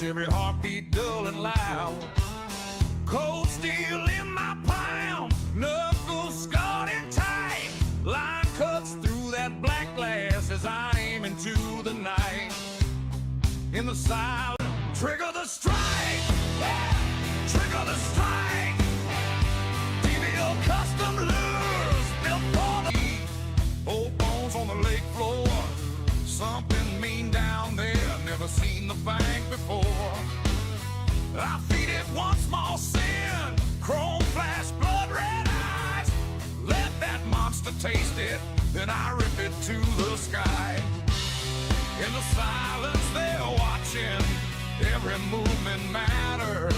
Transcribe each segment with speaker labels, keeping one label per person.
Speaker 1: every heartbeat dull and loud. Cold steel in my palm, knuckles scarred and tight. Line cuts through that black glass as I aim into the night. In the silence, trigger the strike, trigger the strike. DBL custom lures built for the old bones on the lake floor. Something mean down there, never seen the bank before. I feed it one small sin, chrome flash, blood red eyes. Let that monster taste it, then I rip it to the sky. In the silence they're watching, every movement matters.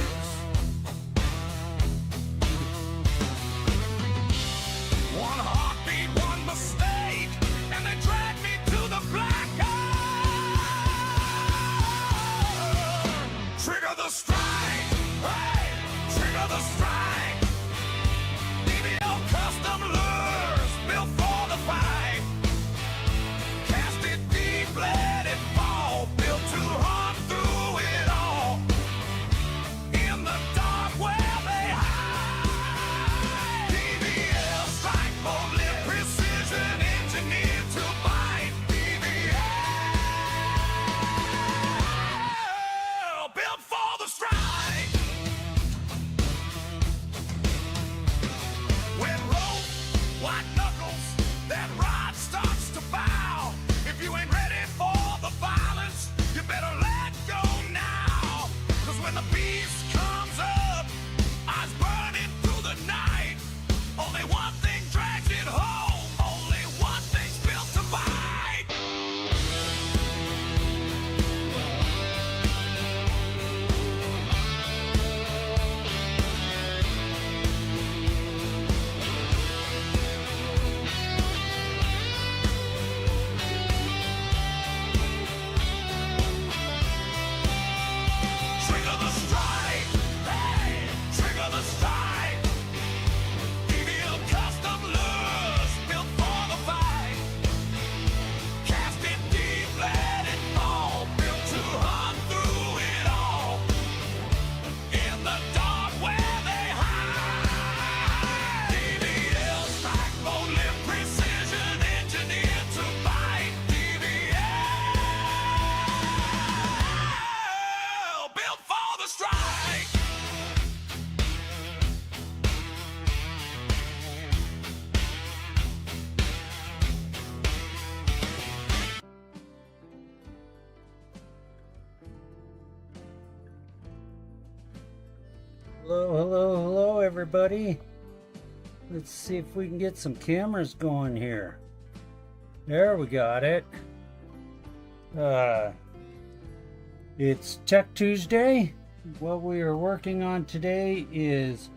Speaker 1: One heartbeat, one mistake, and they drag me to the black hole. Trigger the strike, hey, trigger the strike. DBL custom lures, built for the fight. Cast it deep, let it fall, built to hunt through it all. In the dark where they hide. DBL strike, bullet precision, engineered to bite. DBL built for the strike. When rope, white knuckles, that rod starts to bow. If you ain't ready for the violence, you better let go now. Cause when the beast comes up, eyes burning through the night. Only one thing drags it home, only one thing's built to bite. Trigger the strike, hey, trigger the strike. DBL custom lures, built for the fight. Cast it deep, let it fall, built to hunt through it all. In the dark where they hide. DBL strike, bullet precision, engineered to bite. DBL built for the strike.
Speaker 2: Hello, hello, hello, everybody. Let's see if we can get some cameras going here. There, we got it. It's Tech Tuesday. What we are working on today is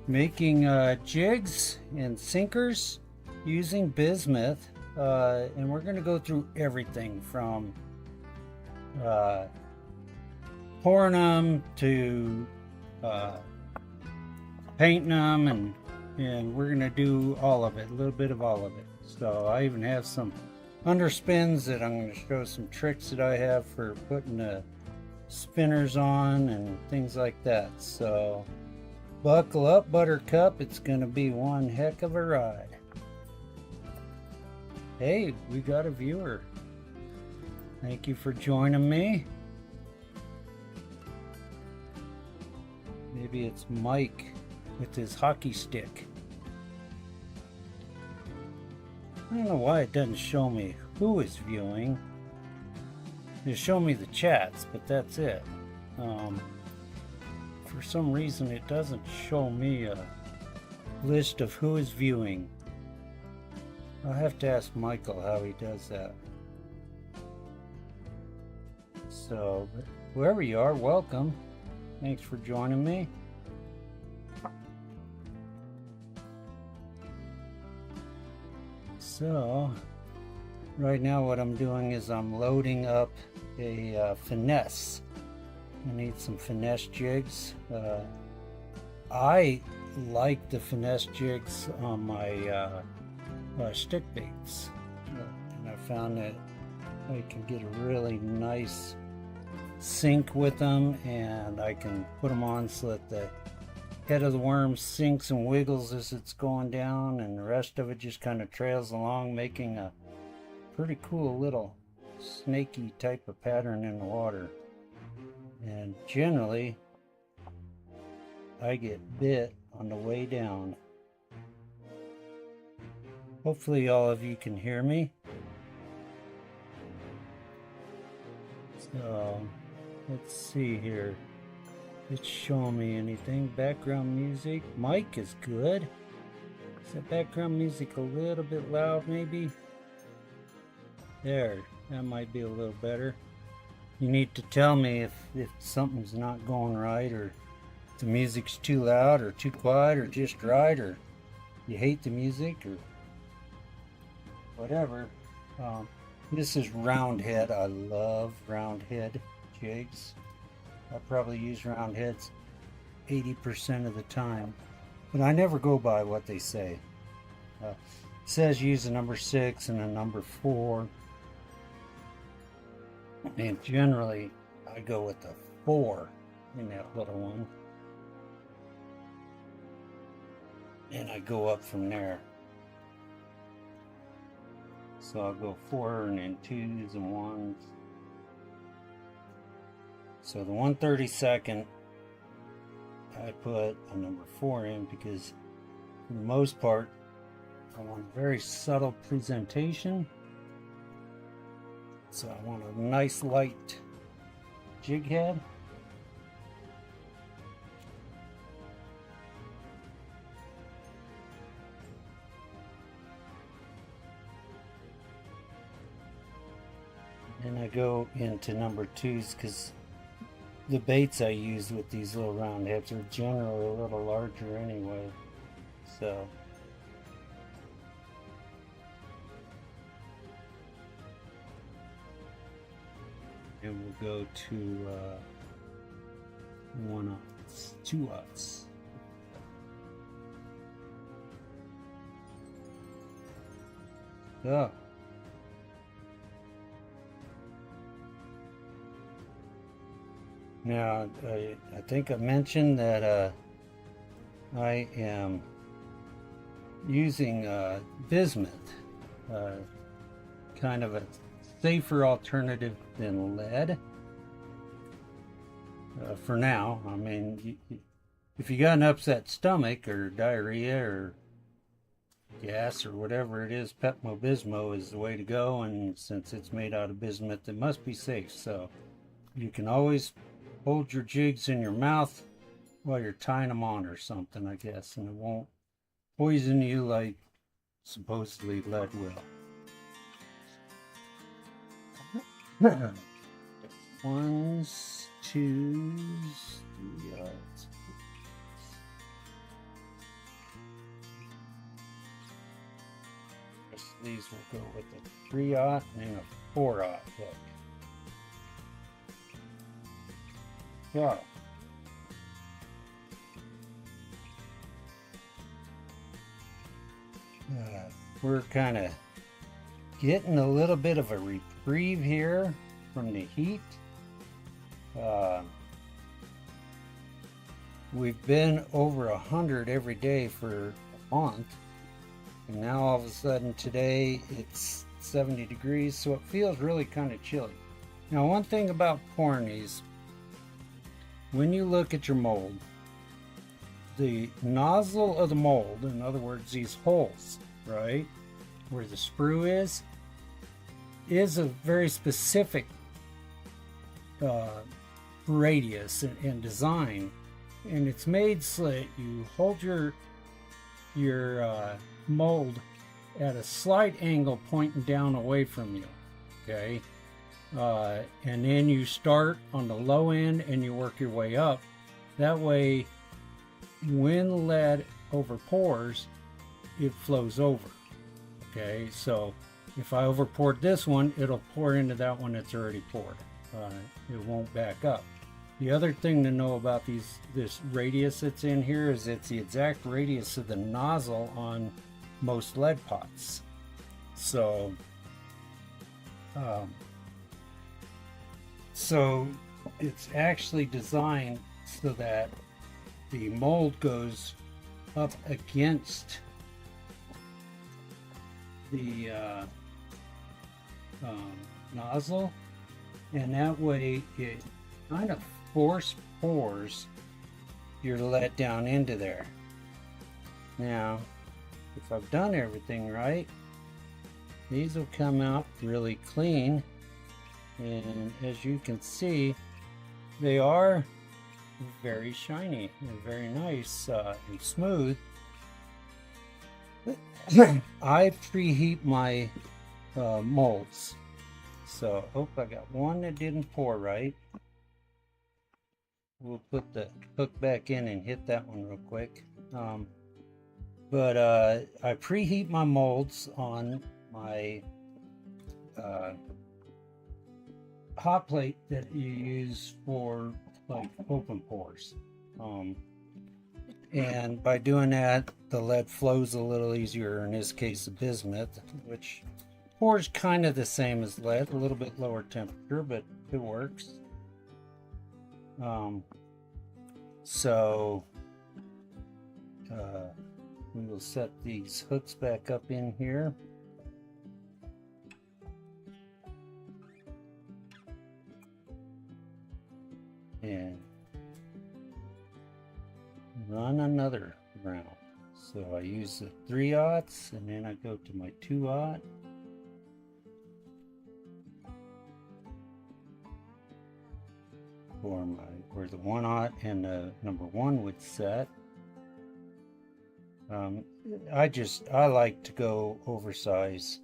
Speaker 2: making jigs and sinkers using bismuth. And we're going to go through everything from pouring them to painting them, and we're gonna do all of it, a little bit of all of it. So I even have some underspins that I'm going to show some tricks that I have for putting the spinners on and things like that. So buckle up, Buttercup, it's going to be one heck of a ride. Hey, we got a viewer. Thank you for joining me. Maybe it's Mike with his hockey stick. I don't know why it doesn't show me who is viewing. It show me the chats, but that's it. For some reason it doesn't show me a list of who is viewing. I'll have to ask Michael how he does that. So, whoever you are, welcome. Thanks for joining me. So, right now what I'm doing is I'm loading up a finesse. I need some finesse jigs. I like the finesse jigs on my stick baits. And I found that I can get a really nice sync with them, and I can put them on so that the head of the worm sinks and wiggles as it's going down, and the rest of it just kind of trails along, making a pretty cool little snaky type of pattern in the water. And generally I get bit on the way down. Hopefully all of you can hear me. So let's see here. It's showing me anything. Background music. Mic is good. Is that background music a little bit loud maybe? There. That might be a little better. You need to tell me if something's not going right, or the music's too loud or too quiet or just right, or you hate the music or whatever. This is round head. I love round head jigs. I probably use round heads 80% of the time, but I never go by what they say. It says use a number 6 and a number 4, and generally I go with the 4 in that little one, and I go up from there. So I'll go 4 and then 2s and 1s. So the 1/32, I put a number 4 in because for the most part I want a very subtle presentation. So I want a nice light jig head. And I go into number 2s because the baits I use with these little round heads are generally a little larger anyway. So and we'll go to 1/aughts, 2/aughts. So now, I think I mentioned that I am using bismuth, kind of a safer alternative than lead for now. I mean, if you got an upset stomach or diarrhea or gas or whatever it is, Pepto-Bismol is the way to go, and since it's made out of bismuth, it must be safe. So you can always hold your jigs in your mouth while you're tying them on or something, I guess, and it won't poison you like supposedly lead will. 1s, 2s, 3/aughts. These will go with a 3/aught and a 4/aught hook. So we're kind of getting a little bit of a reprieve here from the heat. We've been over 100 every day for a month, and now all of a sudden today it's 70 degrees, so it feels really kind of chilly. Now, one thing about pouring these, when you look at your mold, the nozzle of the mold, in other words, these holes, right, where the sprue is a very specific radius and design, and it's made so that you hold your mold at a slight angle pointing down away from you, okay? And then you start on the low end and you work your way up. That way, when the lead over pours, it flows over. Okay, so if I over poured this one, it'll pour into that one that's already poured. It won't back up. The other thing to know about this radius that's in here is it's the exact radius of the nozzle on most lead pots. So it's actually designed so that the mold goes up against the nozzle, and that way it kind of force pours your lead down into there. Now, if I've done everything right, these will come out really clean, and as you can see, they are very shiny and very nice and smooth. I preheat my molds. So, I got one that didn't pour right. We'll put the hook back in and hit that one real quick. But I preheat my molds on my hot plate that you use for like open pours. And by doing that, the lead flows a little easier. In this case, the bismuth, which pours kind of the same as lead, a little bit lower temperature, but it works. So we will set these hooks back up in here. And run another round. So I use the 3/0, and then I go to my 2/0. For where the 1/0 and the number 1 would set. I like to go oversize.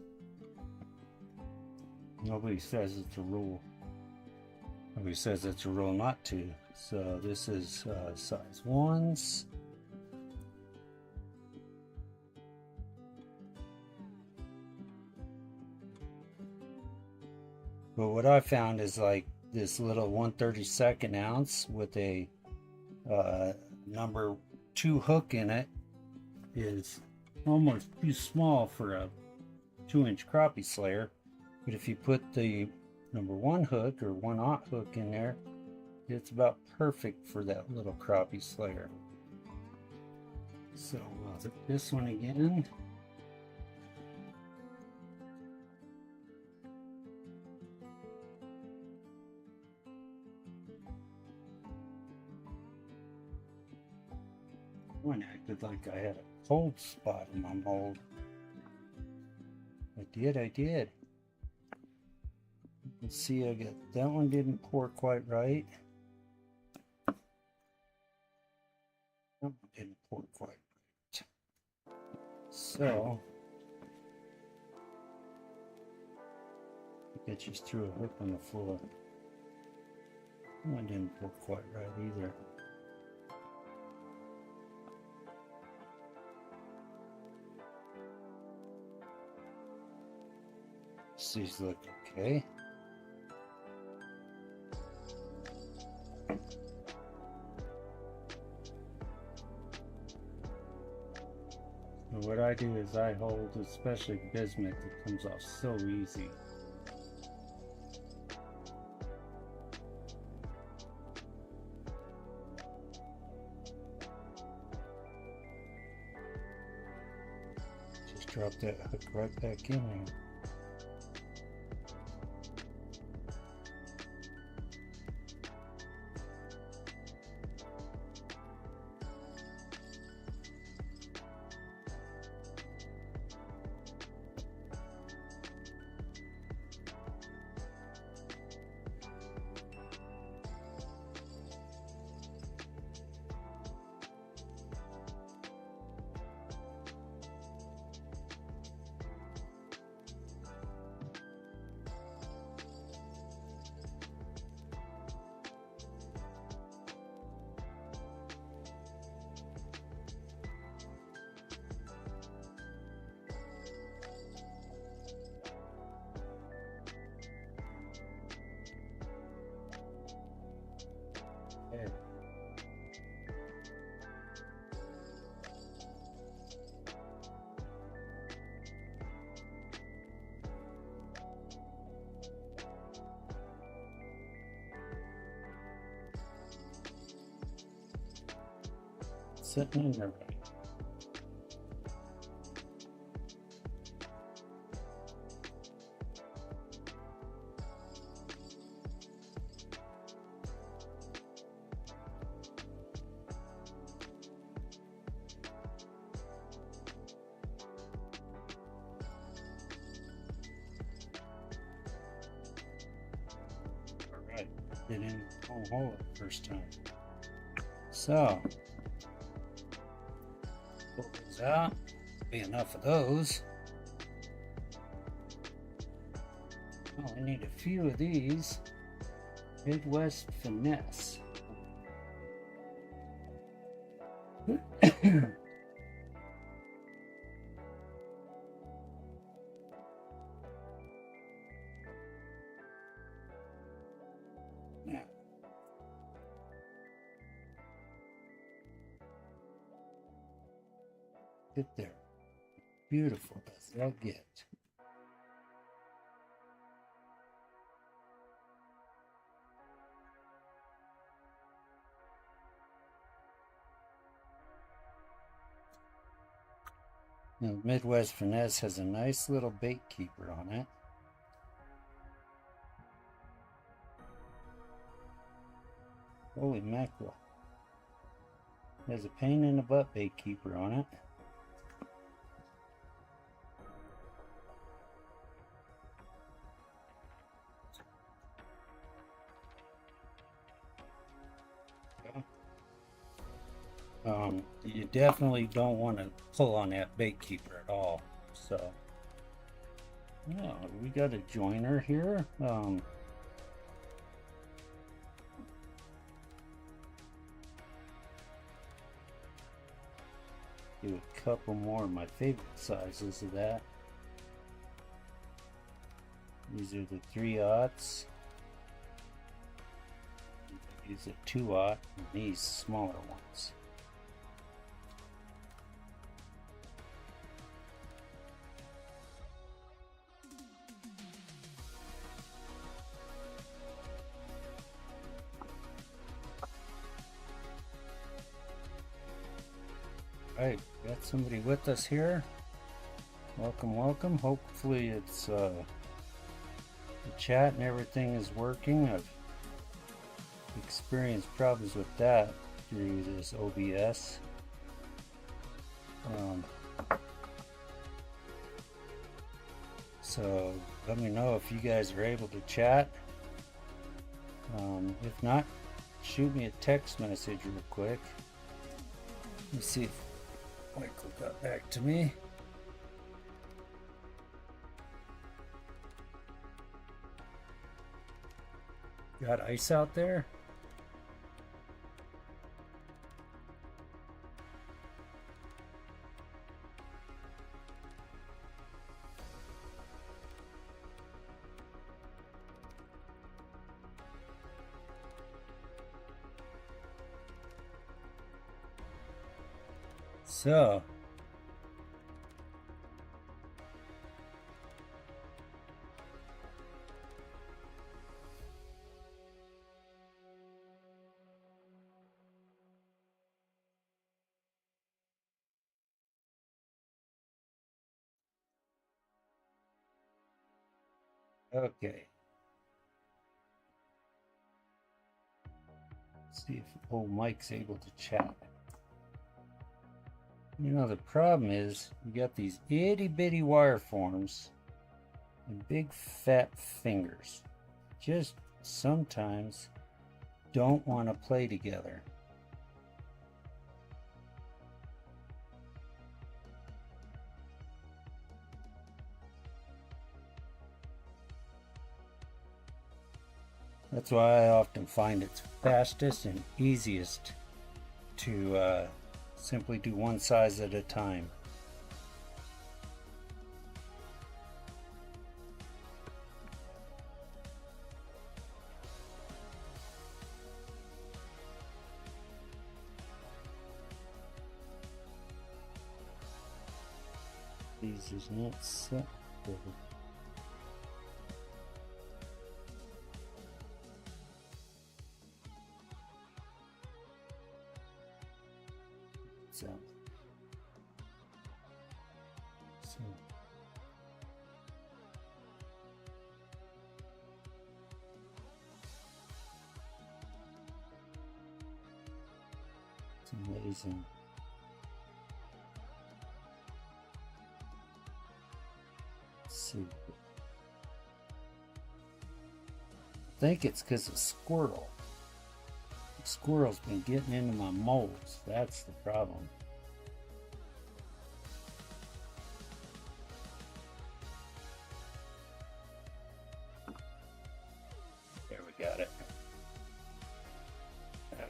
Speaker 2: Nobody says it's a rule. Nobody says it's a rule not to. So this is size 1s. But what I found is like this little 1/32 ounce with a number 2 hook in it is almost too small for a 2-inch crappie slayer. But if you put the number 1 hook or 1/0 hook in there, it's about perfect for that little crappie slayer. So we'll hit this one again. One acted like I had a cold spot in my mold. I did. You can see I got that one didn't pour quite right. That one didn't pour quite right. So I think I just threw a hook on the floor. That one didn't pour quite right either. These look okay. So what I do is I hold, especially bismuth, it comes off so easy. Just drop that hook right back in there. sitting in there. Alright, it in the hole the first time. So, pull those out. Be enough of those. Oh, I need a few of these. Midwest Finesse. Now, get there. Beautiful does that get? Now, Midwest Finesse has a nice little bait keeper on it. Holy mackerel. There's a pain in the butt bait keeper on it. You definitely don't want to pull on that bait keeper at all. So, yeah, we got a joiner here. Do a couple more of my favorite sizes of that. These are the 3/0. Use a 2/0 and these smaller ones. Alright, got somebody with us here. Welcome, welcome. Hopefully it's the chat and everything is working. I've experienced problems with that through this OBS. So let me know if you guys are able to chat. If not, shoot me a text message real quick. Let me see if Michael got back to me. Got ice out there? So, okay. Let's see if old Mike's able to chat. You know, the problem is you got these itty bitty wire forms and big fat fingers. Just sometimes don't want to play together. That's why I often find it's fastest and easiest to simply do one size at a time. These is not set. reason. Let's see. I think it's because of squirrel. The squirrel's been getting into my molds. That's the problem. There, we got it. Okay.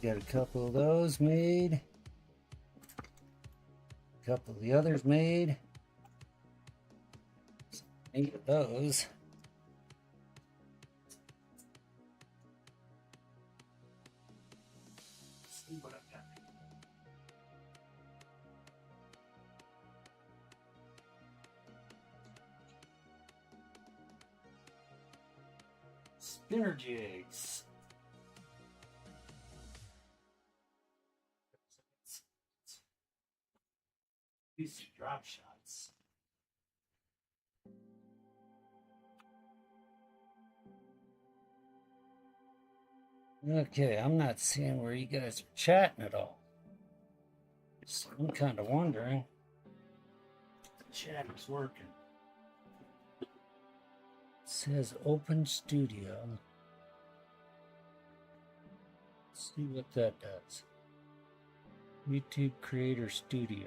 Speaker 2: Got a couple of those made. A couple of the others made. 8 of those. Let's see what I've got. Spinner jigs. These are drop shots. Okay, I'm not seeing where you guys are chatting at all. So I'm kind of wondering if the chat is working. It says open studio. Let's see what that does. YouTube Creator Studio.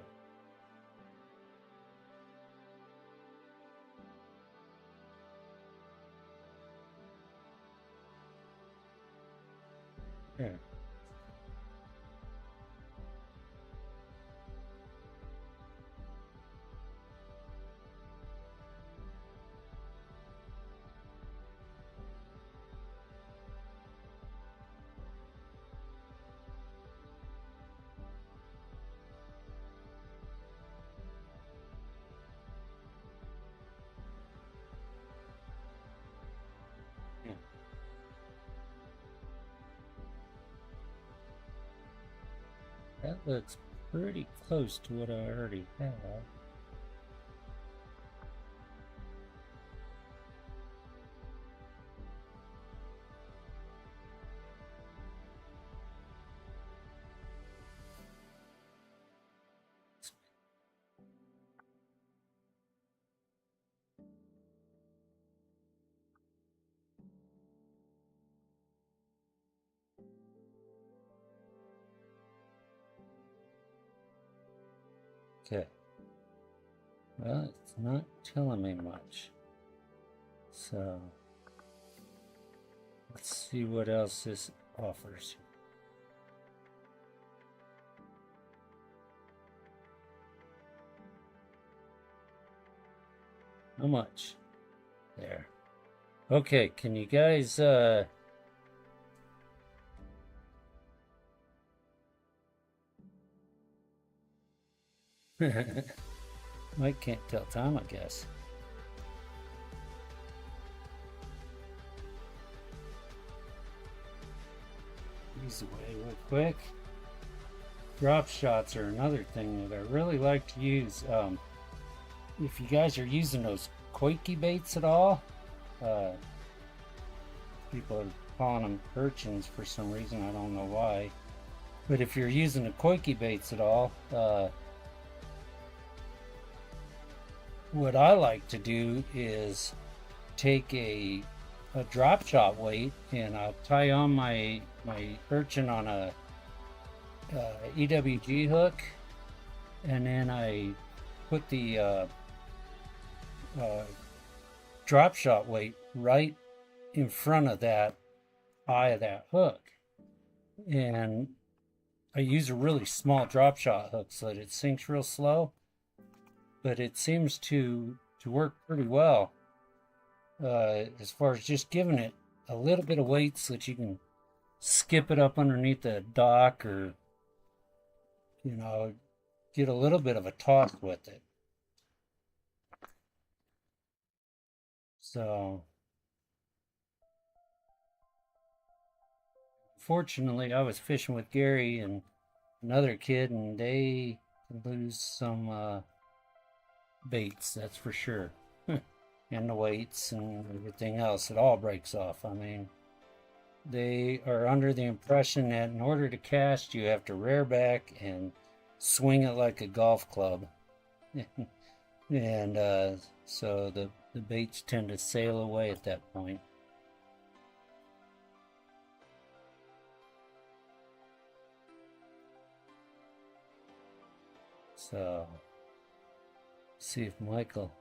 Speaker 2: Yeah. That looks pretty close to what I already have. Okay. Well, it's not telling me much. So, let's see what else this offers. How much? There. Okay, can you guys, Mike can't tell time, I guess. These away real quick. Drop shots are another thing that I really like to use. If you guys are using those quakey baits at all, people are calling them urchins for some reason, I don't know why. But if you're using the quakey baits at all, what I like to do is take a drop shot weight and I'll tie on my urchin on a EWG hook, and then I put the drop shot weight right in front of that eye of that hook, and I use a really small drop shot hook so that it sinks real slow, but it seems to work pretty well as far as just giving it a little bit of weight so that you can skip it up underneath the dock, or get a little bit of a toss with it. So fortunately, I was fishing with Gary and another kid, and they lose some baits, that's for sure. And the weights and everything else, it all breaks off. I mean, they are under the impression that in order to cast, you have to rear back and swing it like a golf club. And so the baits tend to sail away at that point. So, see if Michael.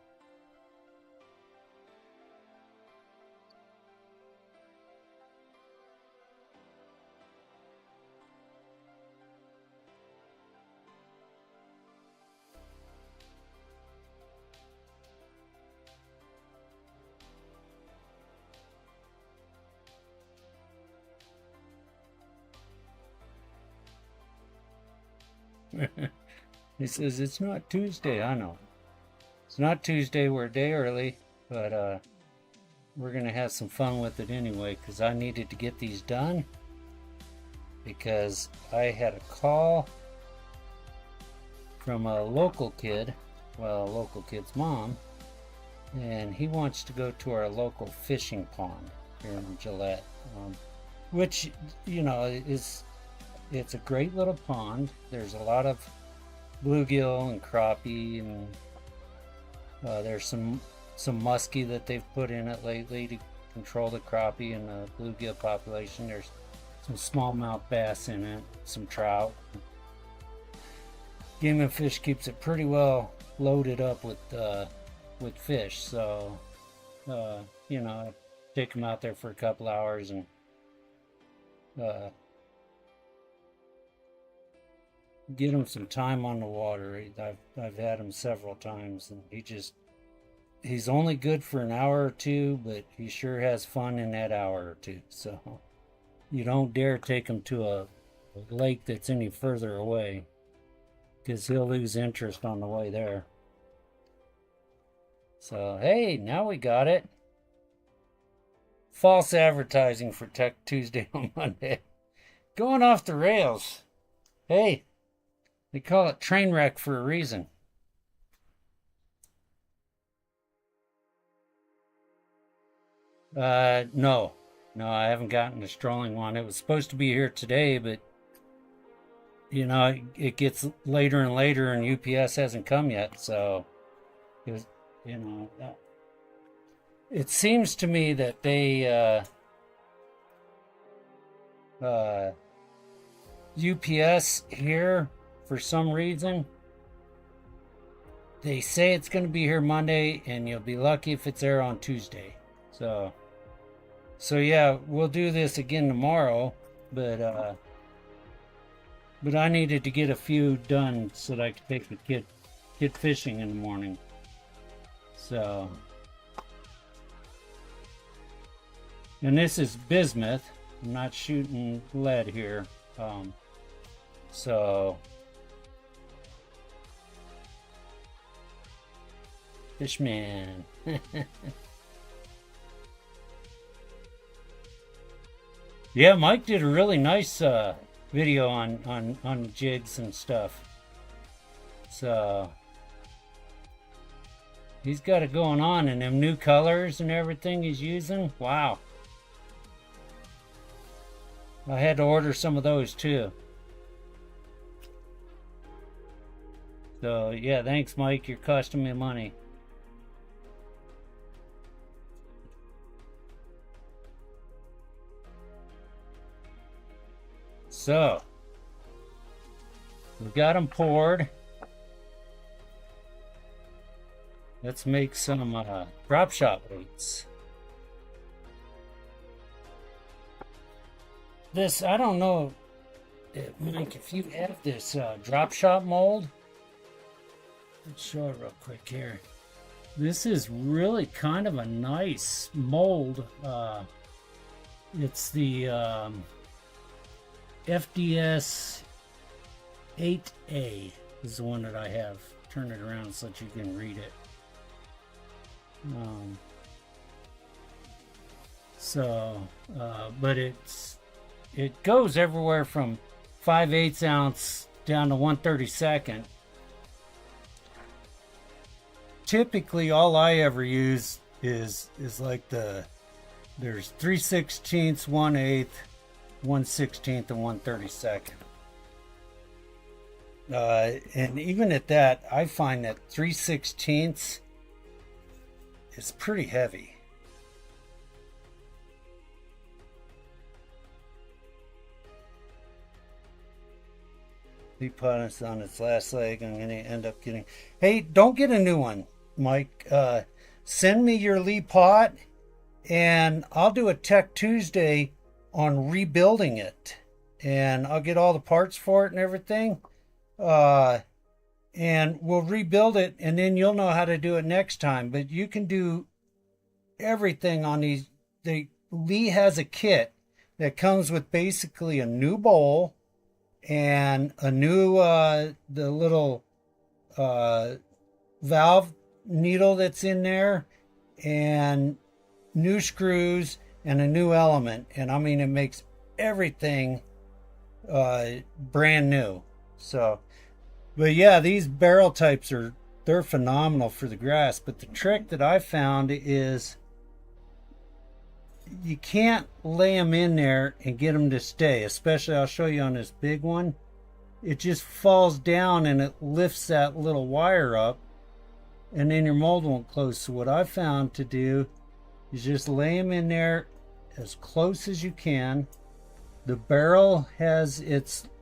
Speaker 2: He says it's not Tuesday. I know it's not Tuesday. We're a day early, but we're gonna have some fun with it anyway because I needed to get these done because I had a call from a local kid, well, a local kid's mom, and he wants to go to our local fishing pond here in Gillette, which, you know, it's a great little pond. There's a lot of bluegill and crappie, and there's some muskie that they've put in it lately to control the crappie and the bluegill population. There's some smallmouth bass in it, some trout. Game and Fish keeps it pretty well loaded up with fish, so you know, I take them out there for a couple hours and get him some time on the water. I've had him several times, and he's only good for an hour or two, but he sure has fun in that hour or two. So you don't dare take him to a lake that's any further away, because he'll lose interest on the way there. So hey, now we got it. False advertising for Tech Tuesday on Monday. Going off the rails. Hey, they call it train wreck for a reason. No, I haven't gotten the strolling one. It was supposed to be here today, but you know, it gets later and later, and UPS hasn't come yet. So, it was, you know, it seems to me that they UPS here, for some reason, they say it's going to be here Monday, and you'll be lucky if it's there on Tuesday. So yeah, we'll do this again tomorrow, but I needed to get a few done so that I could take the kid fishing in the morning. So, and this is bismuth. I'm not shooting lead here. So Fishman. Yeah, Mike did a really nice video on jigs and stuff. So he's got it going on, and them new colors and everything he's using. Wow. I had to order some of those too. So yeah, thanks Mike, you're costing me money. So we got them poured. Let's make some drop shot weights. This, I don't know, Mike, if you have this drop shot mold. Let's show it real quick here. This is really kind of a nice mold. It's the FDS 8A is the one that I have. Turn it around so that you can read it. So, but it goes everywhere from 5/8 ounce down to 1/32. Typically, all I ever use is like there's 3/16, 1/8, 1/16, and 1/32. And even at that, I find that 3/16 is pretty heavy. The pot is on its last leg. I'm going to end up getting... Hey, don't get a new one, Mike. Send me your Lee pot, and I'll do a Tech Tuesday on rebuilding it. And I'll get all the parts for it and everything. And we'll rebuild it, and then you'll know how to do it next time. But you can do everything on these. Lee has a kit that comes with basically a new bowl and a new the little valve needle that's in there, and new screws and a new element. And I mean, it makes everything brand new. So, but yeah, these barrel types they're phenomenal for the grass. But the trick that I found is you can't lay them in there and get them to stay. Especially, I'll show you on this big one. It just falls down and it lifts that little wire up, and then your mold won't close. So what I found to do is just lay them in there as close as you can. The barrel has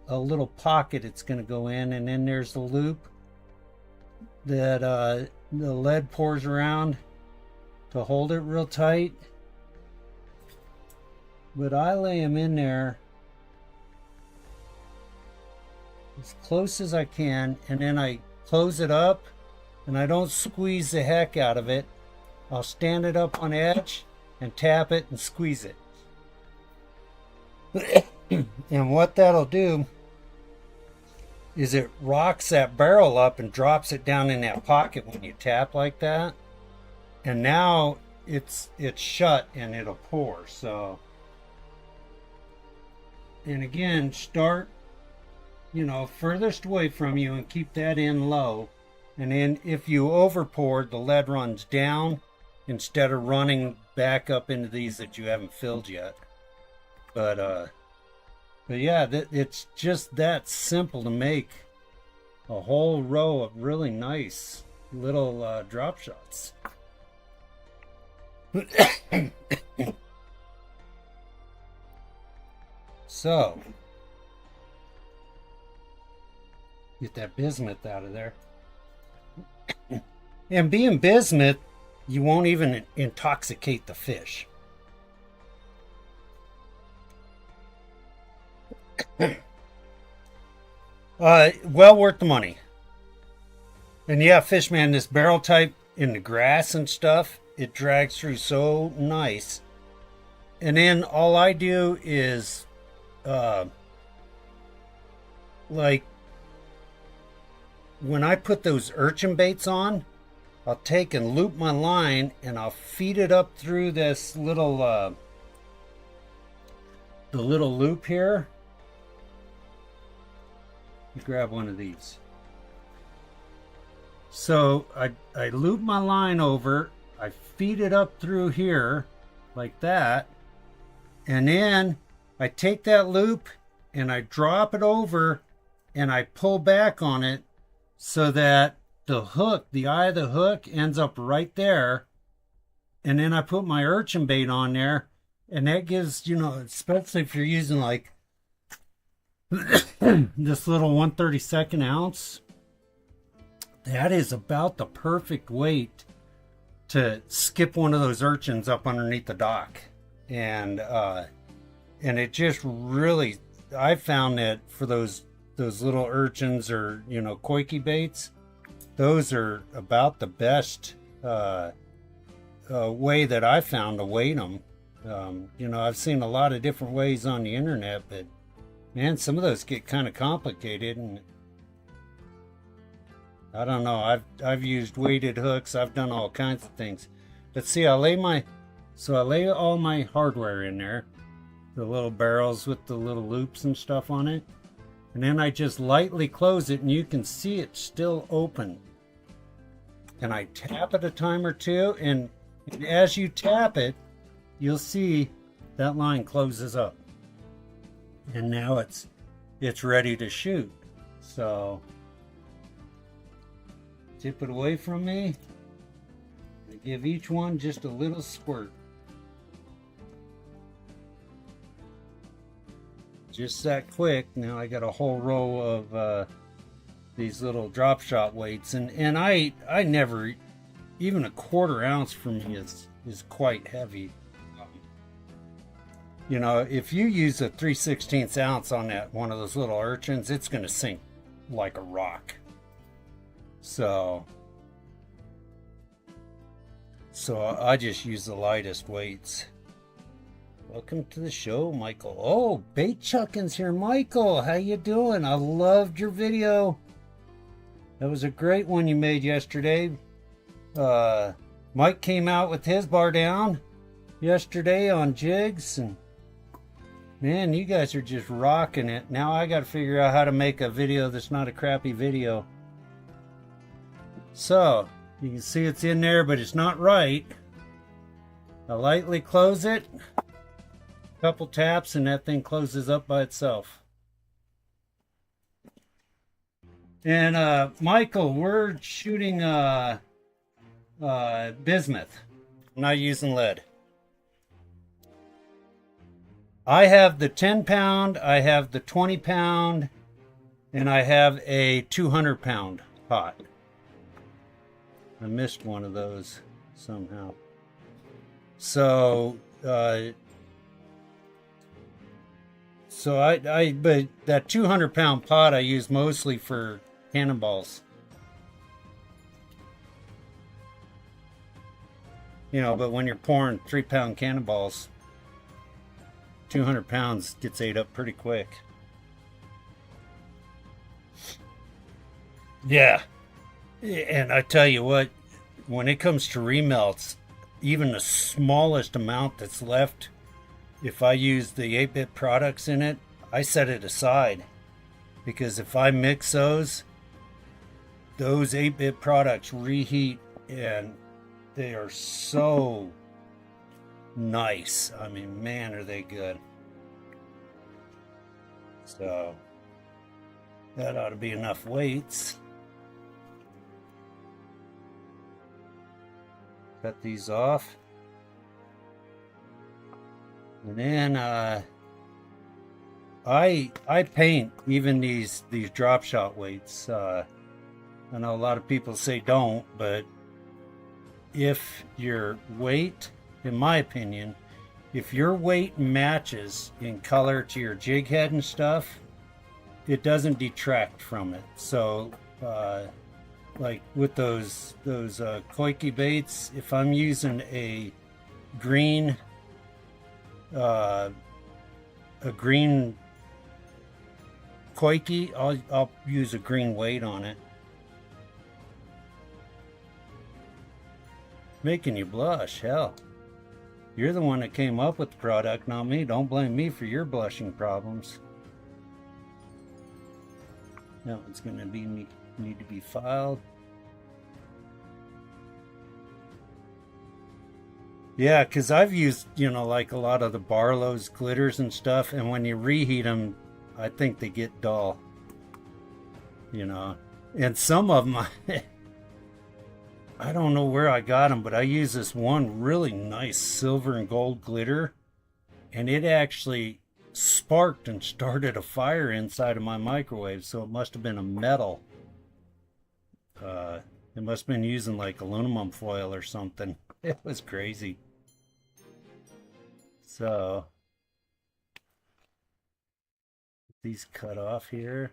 Speaker 2: a little pocket it's going to go in, and then there's the loop that the lead pours around to hold it real tight. But I lay them in there as close as I can, and then I close it up, and I don't squeeze the heck out of it. I'll stand it up on edge and tap it and squeeze it. And what that'll do is it rocks that barrel up and drops it down in that pocket when you tap like that. And now it's shut and it'll pour. So, and again, start, furthest away from you and keep that in low. And then if you over poured, the lead runs down instead of running back up into these that you haven't filled yet. But yeah, it's just that simple to make a whole row of really nice little drop shots. So, get that bismuth out of there. And being bismuth, you won't even intoxicate the fish. Well worth the money. And yeah, fish man, this barrel type in the grass and stuff, it drags through so nice. And then all I do is like when I put those urchin baits on, I'll take and loop my line and I'll feed it up through this little the little loop here. Grab one of these. So I loop my line over, I feed it up through here like that, and then I take that loop and I drop it over and I pull back on it so that the hook, the eye of the hook ends up right there. And then I put my urchin bait on there, and that gives, especially if you're using like this little 1/32 ounce, that is about the perfect weight to skip one of those urchins up underneath the dock. And it just really, I found that for those little urchins or koiki baits, those are about the best way that I found to weight them. I've seen a lot of different ways on the internet, but man, some of those get kind of complicated, and I don't know. I've used weighted hooks. I've done all kinds of things. But see, I lay my So I lay all my hardware in there, the little barrels with the little loops and stuff on it. And then I just lightly close it and you can see it's still open. And I tap it a time or two, and as you tap it, you'll see that line closes up. And now it's ready to shoot. So tip it away from me. I give each one just a little squirt. Just that quick. Now I got a whole row of these little drop shot weights, and I never, even a 1/4 ounce for me is quite heavy. You know, if you use a 3/16 ounce on that one of those little urchins, it's going to sink like a rock. So I just use the lightest weights. Welcome to the show, Michael. Oh, Bait Chuckin's here. Michael, how you doing? I loved your video. That was a great one you made yesterday. Mike came out with his bar down yesterday on Jigs, and man, you guys are just rocking it. Now I got to figure out how to make a video that's not a crappy video. So, you can see it's in there, but it's not right. I lightly close it. Couple taps and that thing closes up by itself. And Michael, we're shooting bismuth. I'm not using lead. I have the 10-pound, I have the 20-pound, and I have a 200-pound pot. I missed one of those somehow. So but that 200-pound pot I use mostly for cannonballs. You know, but when you're pouring 3-pound cannonballs, 200 pounds gets ate up pretty quick. Yeah. And I tell you what, when it comes to remelts, even the smallest amount that's left, if I use the 8-bit products in it, I set it aside. Because if I mix those 8-bit products reheat, and they are so nice. I mean, man, are they good. So that ought to be enough weights. Cut these off. And then I paint even these drop shot weights. I know a lot of people say don't, but if your weight, in my opinion, if your weight matches in color to your jig head and stuff, it doesn't detract from it. So like with those koiki baits, if I'm using a green koiki, I'll use a green weight on it. Making you blush, hell. You're the one that came up with the product, not me. Don't blame me for your blushing problems. That one's gonna need to be filed. Yeah, because I've used, you know, like a lot of the Barlow's glitters and stuff, and when you reheat them, I think they get dull. You know, and some of them, I don't know where I got them, but I use this one really nice silver and gold glitter, and it actually sparked and started a fire inside of my microwave, so it must have been a metal. It must have been using like aluminum foil or something. It was crazy. So these cut off here.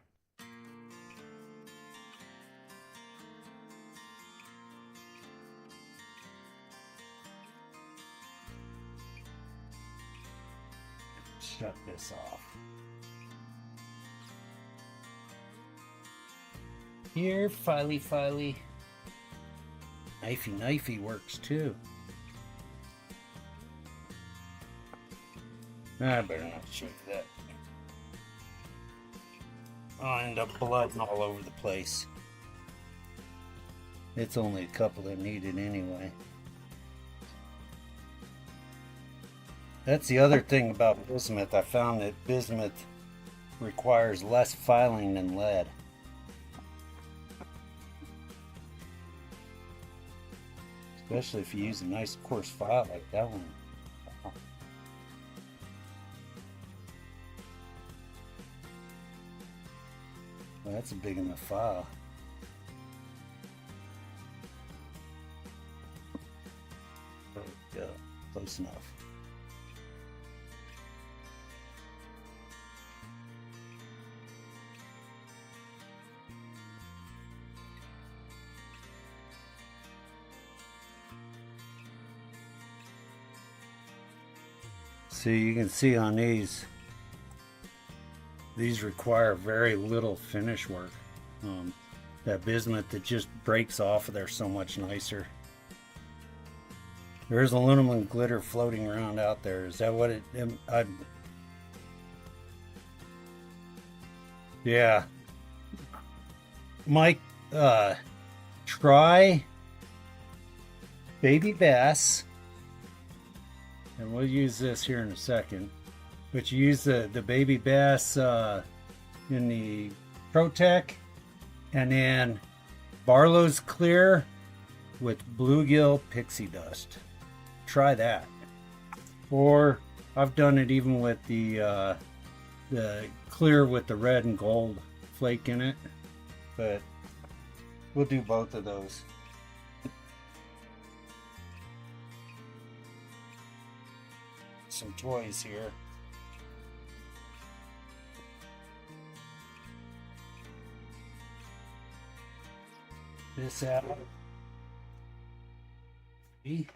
Speaker 2: Shut this off. Here, filey. Knifey works too. I better not shake that. I'll end up blooding all over the place. It's only a couple that need it anyway. That's the other thing about bismuth. I found that bismuth requires less filing than lead. Especially if you use a nice coarse file like that one. Wow. Well, that's a big enough file. There we go. Close enough. So you can see on these require very little finish work. That bismuth that just breaks off of there so much nicer. There's aluminum glitter floating around out there. Is that what it? Yeah. Mike, try baby bass. And we'll use this here in a second. But you use the baby bass in the Protec, and then Barlow's Clear with bluegill pixie dust. Try that. Or I've done it even with the clear with the red and gold flake in it. But we'll do both of those. Some toys here. This out. See?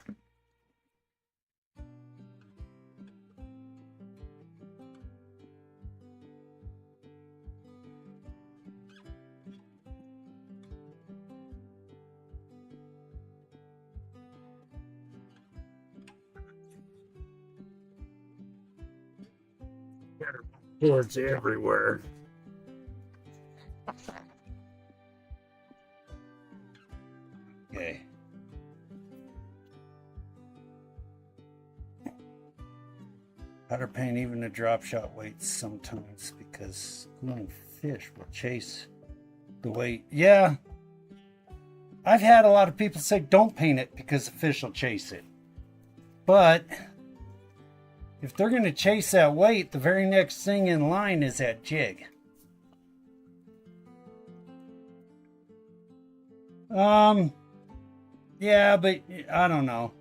Speaker 2: Boards everywhere. Okay. Powder paint even the drop shot weights sometimes because gluing fish will chase the weight. Yeah. I've had a lot of people say don't paint it because the fish will chase it. But if they're going to chase that weight, the very next thing in line is that jig. Yeah, but I don't know.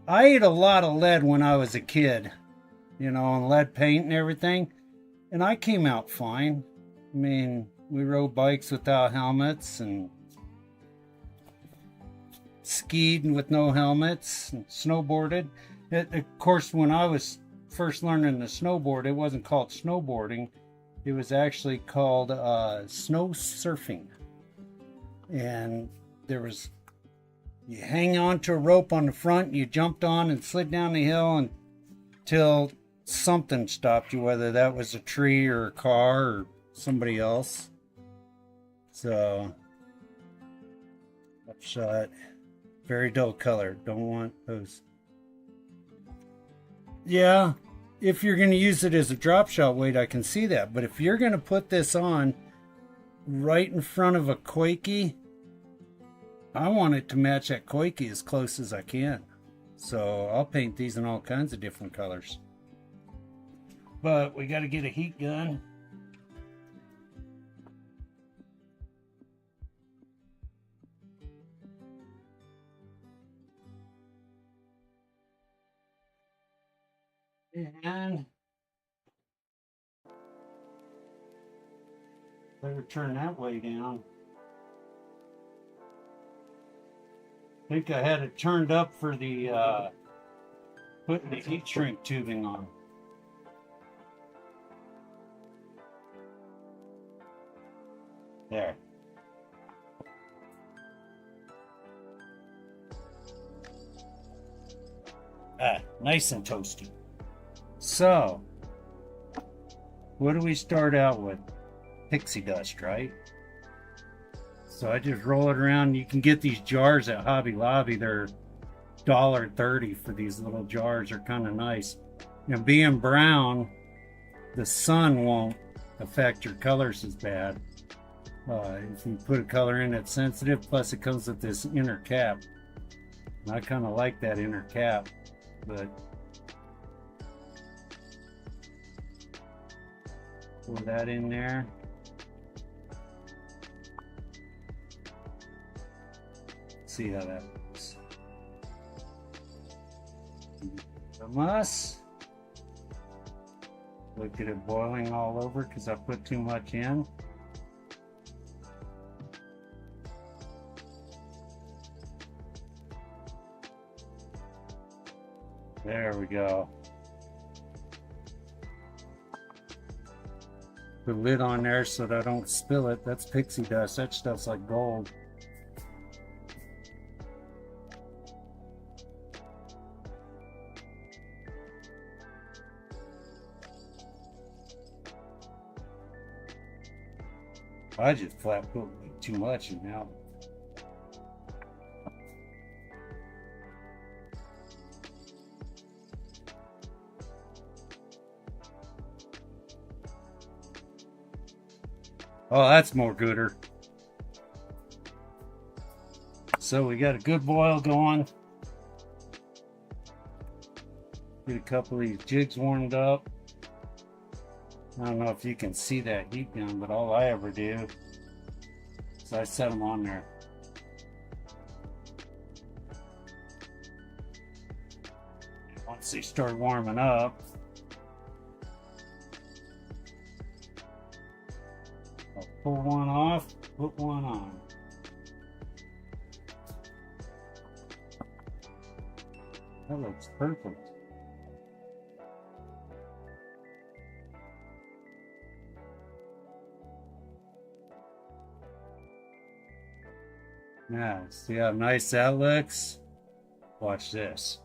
Speaker 2: I ate a lot of lead when I was a kid, you know, and lead paint and everything, and I came out fine. I mean, we rode bikes without helmets and skied with no helmets and snowboarded. Of course, when I was first learning to snowboard, it wasn't called snowboarding. It was actually called snow surfing. And there was, you hang on to a rope on the front, you jumped on and slid down the hill until something stopped you, whether that was a tree or a car or somebody else. So, upshot, very dull color. Don't want those. Yeah, if you're going to use it as a drop shot weight, I can see that. But if you're going to put this on right in front of a Quakey, I want it to match that Quakey as close as I can. So I'll paint these in all kinds of different colors. But we got to get a heat gun. And better turn that way down. I think I had it turned up for the putting the heat shrink tubing on. There. Nice and toasty. So, what do we start out with? Pixie dust, right? So I just roll it around. You can get these jars at Hobby Lobby. They're $1.30 for these little jars. They're kind of nice. You know, being brown, the sun won't affect your colors as bad. If you put a color in that's sensitive, plus it comes with this inner cap. And I kind of like that inner cap, but pour that in there. See how that looks. The muss. Look at it boiling all over because I put too much in. There we go. Put the lid on there so that I don't spill it. That's pixie dust. That stuff's like gold. I just flat put too much in now. Oh, that's more gooder. So we got a good boil going. Get a couple of these jigs warmed up. I don't know if you can see that heat gun, but all I ever do is I set them on there. Once they start warming up, I'll pull one off, put one on. That looks perfect. Now, see how nice that looks? Watch this.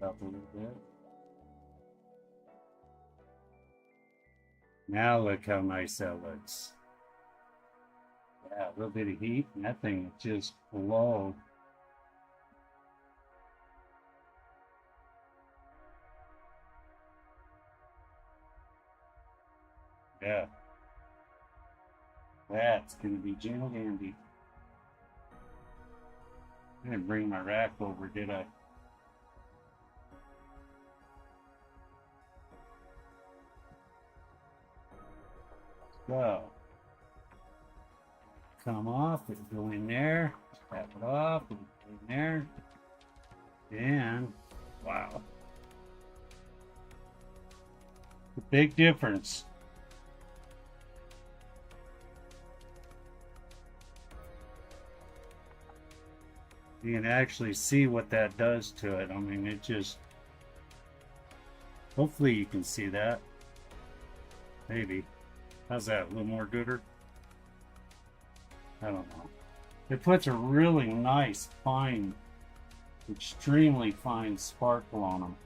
Speaker 2: Up a little bit. Now look how nice that looks. Yeah, a little bit of heat, and that thing is just glow. Yeah. That's gonna be gin dandy. I didn't bring my rack over, did I? So, come off, it'll go in there, tap it off, it'll go in there, and wow. The big difference. You can actually see what that does to it. I mean, it just, hopefully you can see that. Maybe. How's that? A little more gooder? I don't know. It puts a really nice, fine, extremely fine sparkle on them.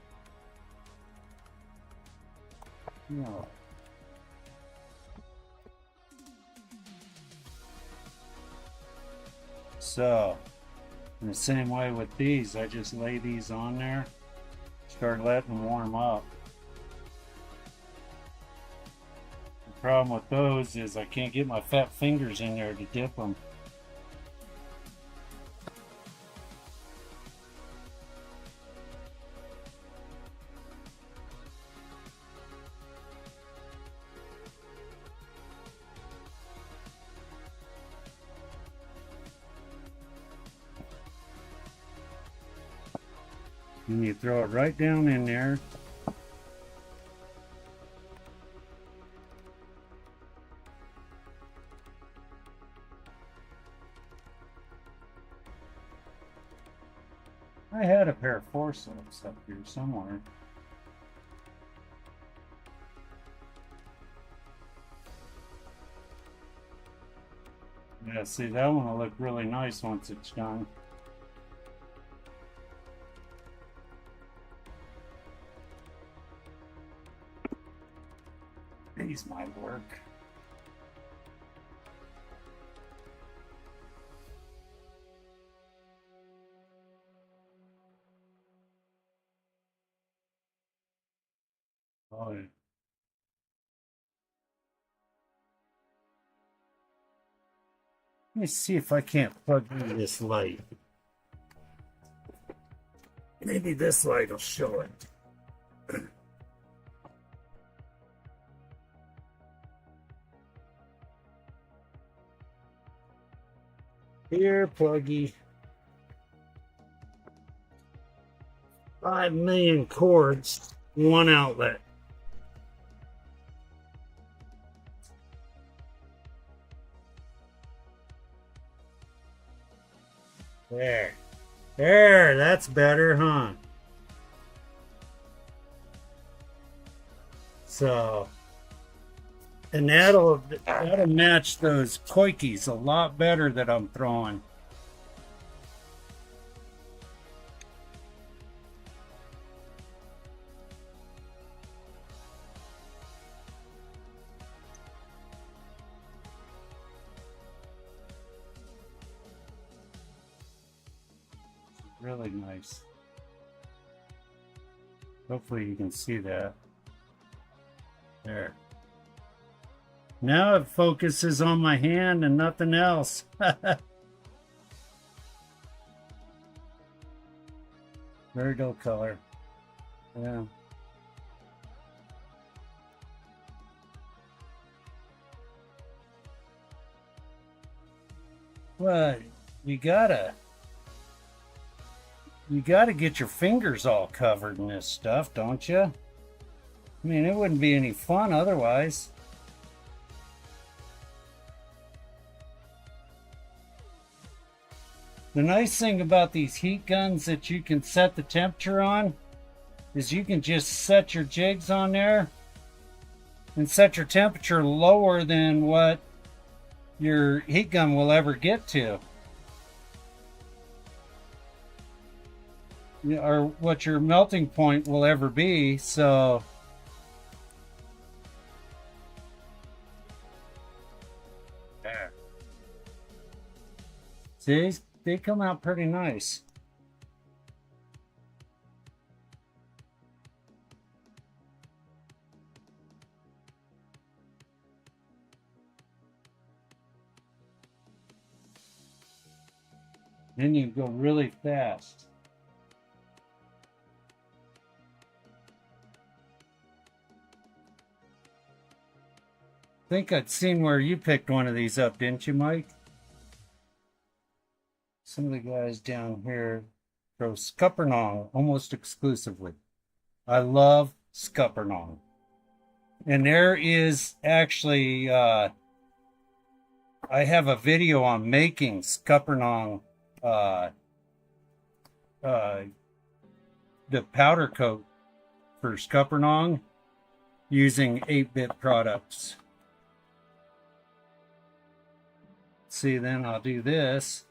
Speaker 2: Yeah. So, in the same way with these, I just lay these on there, start letting them warm up. The problem with those is I can't get my fat fingers in there to dip them. And you throw it right down in there. I had a pair of forceps up here somewhere. Yeah, see, that one will look really nice once it's done. These might work. Oh, yeah. Let me see if I can't plug in this light. Maybe this light will show it. Here, pluggy. 5 million cords, one outlet. There, that's better, huh? So, and that'll match those koikis a lot better that I'm throwing. Really nice. Hopefully you can see that. There. Now it focuses on my hand and nothing else. Very dull color. Yeah. Well, you gotta get your fingers all covered in this stuff, don't you? I mean, it wouldn't be any fun otherwise. The nice thing about these heat guns that you can set the temperature on is you can just set your jigs on there and set your temperature lower than what your heat gun will ever get to. Or what your melting point will ever be. So there. See, they come out pretty nice. Then you go really fast. I think I'd seen where you picked one of these up, didn't you, Mike? Some of the guys down here throw scuppernong almost exclusively. I love scuppernong. And there is actually, I have a video on making scuppernong, the powder coat for scuppernong using 8-bit products. See, then I'll do this.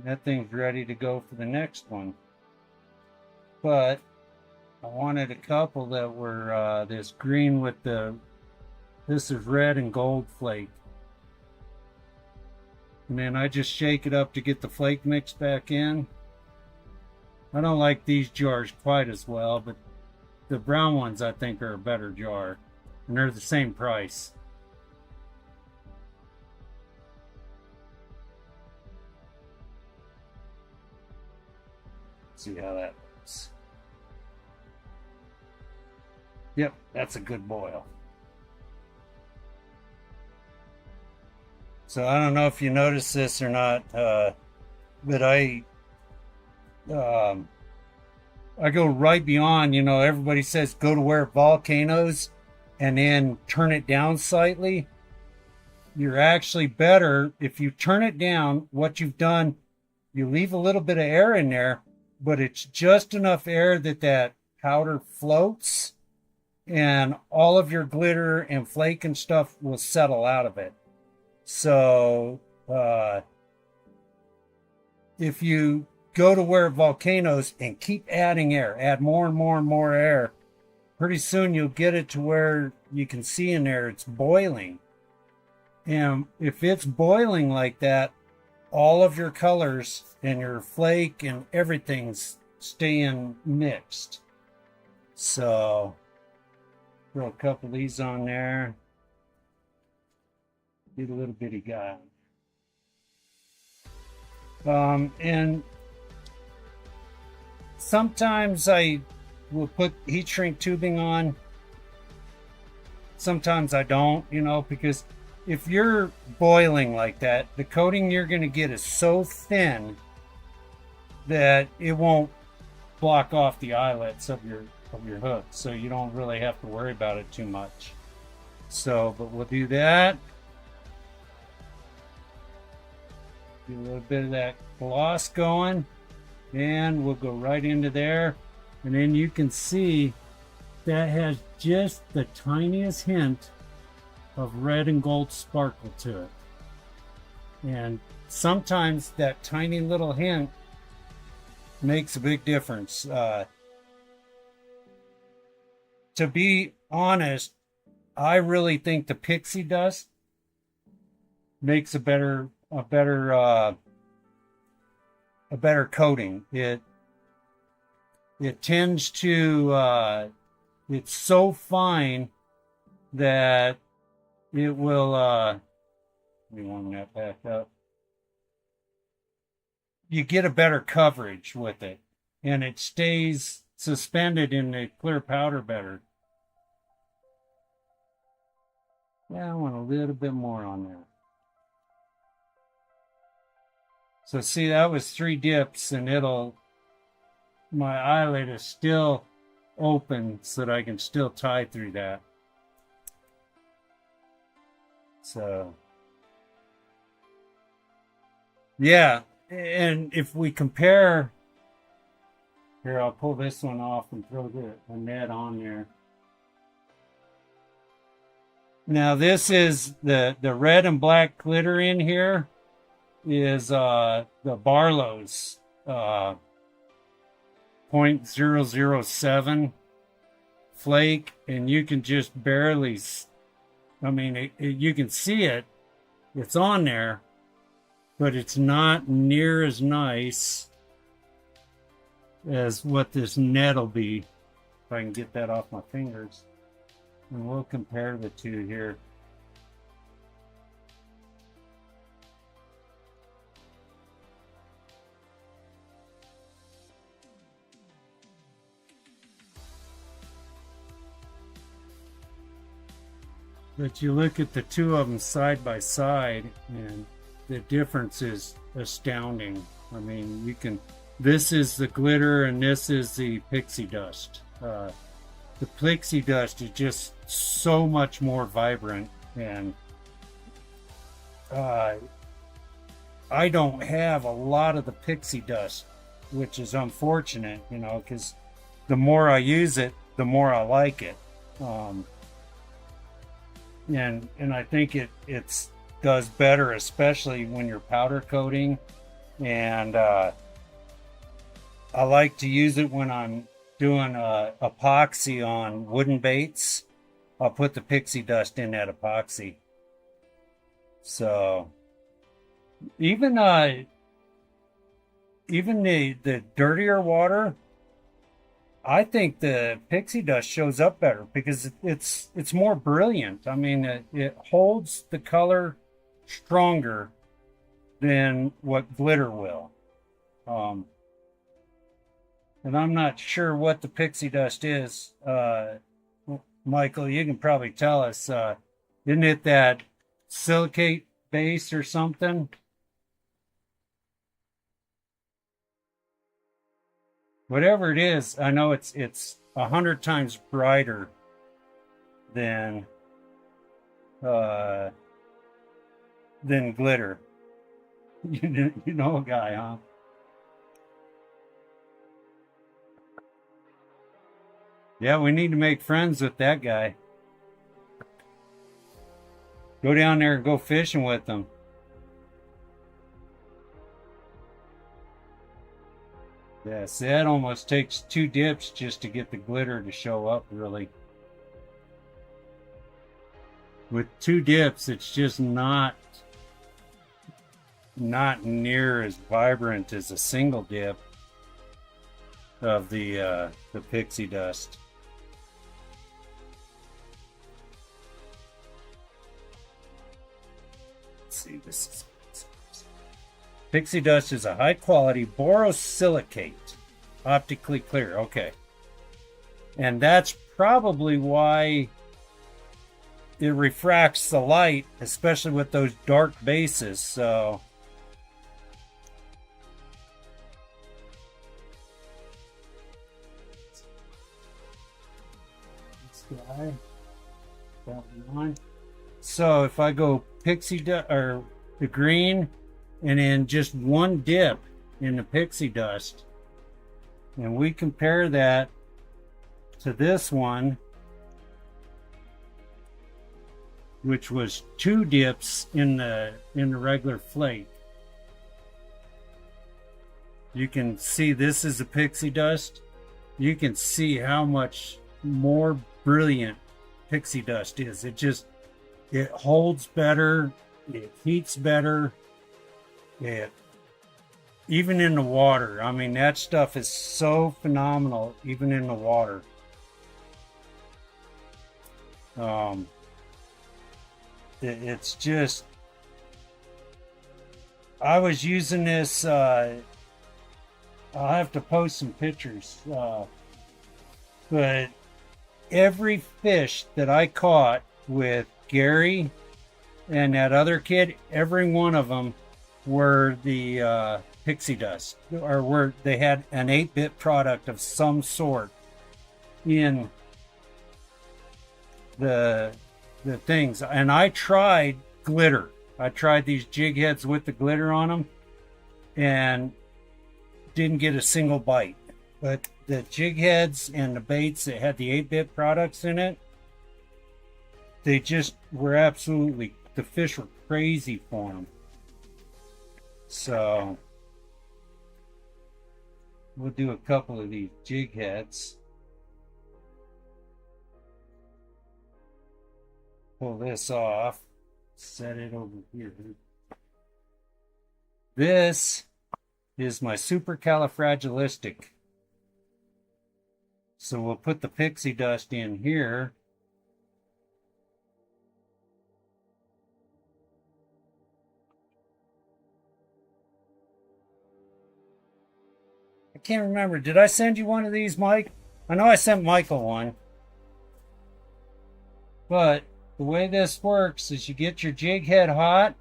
Speaker 2: That thing's ready to go for the next one. But I wanted a couple that were this green with this is red and gold flake. And then I just shake it up to get the flake mix back in. I don't like these jars quite as well, but the brown ones I think are a better jar. And they're the same price. See how that looks. Yep, that's a good boil. So I don't know if you noticed this or not, but I go right beyond, everybody says go to where volcanoes and then turn it down slightly. You're actually better if you turn it down. What you've done, you leave a little bit of air in there, but it's just enough air that powder floats and all of your glitter and flake and stuff will settle out of it. So if you go to where volcanoes and keep adding air, add more and more and more air. Pretty soon you'll get it to where you can see in there it's boiling. And if it's boiling like that, all of your colors and your flake and everything's staying mixed. So throw a couple of these on there. Get a little bitty guy. And sometimes I will put heat shrink tubing on. Sometimes I don't, you know, because if you're boiling like that, the coating you're going to get is so thin that it won't block off the eyelets of your hook, so you don't really have to worry about it too much. So, but we'll do that. Get a little bit of that gloss going, and we'll go right into there. And then you can see that has just the tiniest hint of red and gold sparkle to it. And sometimes that tiny little hint makes a big difference. To be honest, I really think the pixie dust makes a better coating. It tends to it's so fine that it will let me warm that back up. You get a better coverage with it, and it stays suspended in the clear powder better. Yeah, I want a little bit more on there. So see, that was 3 dips, and my eyelet is still open so that I can still tie through that. So, yeah, and if we compare, here, I'll pull this one off and throw the net on there. Now this is the red and black glitter in here is the Barlow's 0.007 flake, and you can just barely, I mean, you can see it, it's on there, but it's not near as nice as what this net will be. If I can get that off my fingers. And we'll compare the two here. But you look at the two of them side by side, and the difference is astounding. I mean, you can, this is the glitter and this is the pixie dust. The pixie dust is just so much more vibrant, and I don't have a lot of the pixie dust, which is unfortunate, you know, because the more I use it, the more I like it. And I think it does better, especially when you're powder coating. And I like to use it when I'm doing epoxy on wooden baits. I'll put the pixie dust in that epoxy. So even the dirtier water, I think the pixie dust shows up better because it's more brilliant. I mean, it holds the color stronger than what glitter will. And I'm not sure what the pixie dust is. Michael, you can probably tell us. Isn't it that silicate base or something? Whatever it is, I know it's 100 times brighter than glitter. You know a guy, huh? Yeah, we need to make friends with that guy. Go down there and go fishing with them. Yes, that almost takes 2 dips just to get the glitter to show up, really. With 2 dips, it's just not near as vibrant as a single dip of the pixie dust. Let's see, this is pixie dust is a high quality borosilicate, optically clear. Okay. And that's probably why it refracts the light, especially with those dark bases. So this guy, that one. So if I go pixie dust or the green, and then just 1 dip in the pixie dust, and we compare that to this one, which was 2 dips in the regular flake. You can see this is a pixie dust. You can see how much more brilliant pixie dust is. It holds better, it heats better. Yeah, even in the water. I mean, that stuff is so phenomenal, even in the water. It's just, I was using this, I'll have to post some pictures, but every fish that I caught with Gary and that other kid, every one of them were the pixie dust, or were they had an 8-bit product of some sort in the things. And I tried glitter. I tried these jig heads with the glitter on them and didn't get a single bite. But the jig heads and the baits that had the 8-bit products in it, they just were absolutely, the fish were crazy for them. So we'll do a couple of these jig heads. Pull this off, set it over here. This is my supercalifragilistic. So we'll put the pixie dust in here. I can't remember. Did I send you one of these, Mike? I know I sent Michael one. But the way this works is you get your jig head hot.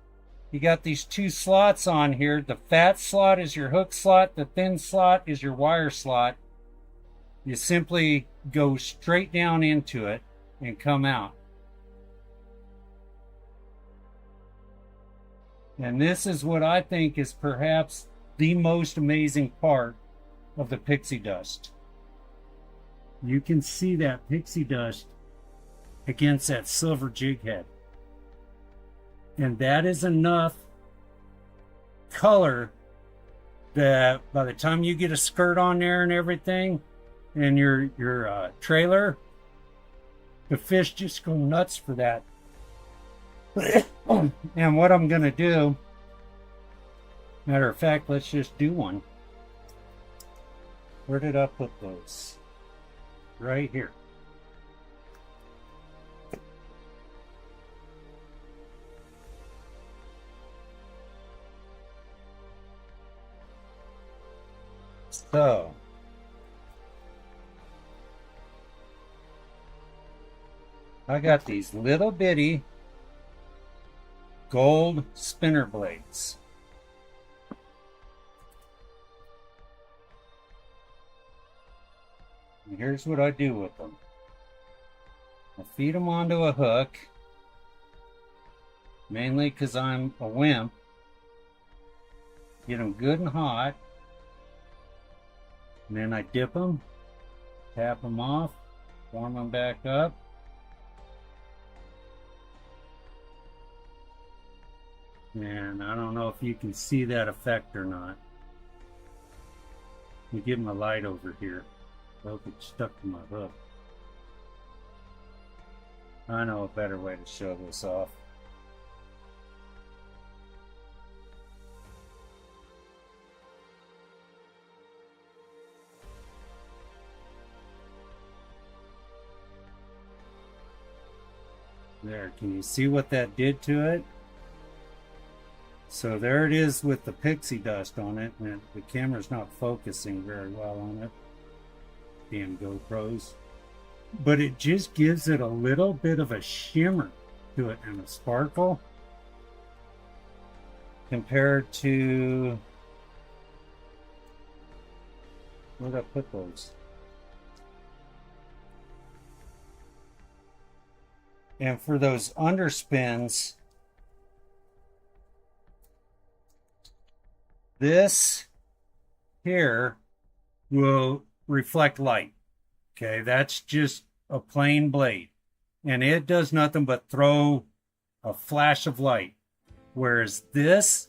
Speaker 2: You got these 2 slots on here. The fat slot is your hook slot. The thin slot is your wire slot. You simply go straight down into it and come out. And this is what I think is perhaps the most amazing part of the pixie dust. You can see that pixie dust against that silver jig head. And that is enough color that by the time you get a skirt on there and everything, and your trailer, the fish just go nuts for that. And what I'm gonna do, matter of fact, let's just do one. Where did I put those? Right here. So I got these little bitty gold spinner blades. And here's what I do with them. I feed them onto a hook, mainly because I'm a wimp. Get them good and hot. And then I dip them, tap them off, warm them back up. And I don't know if you can see that effect or not. me get my light over here. I hope it's stuck to my hook. I know a better way to show this off. There, can you see what that did to it? So there it is with the pixie dust on it, and the camera's not focusing very well on it. Damn GoPros. But it just gives it a little bit of a shimmer to it and a sparkle compared to, where did I put those? And for those underspins, this here will reflect light. Okay, that's just a plain blade. And it does nothing but throw a flash of light. Whereas this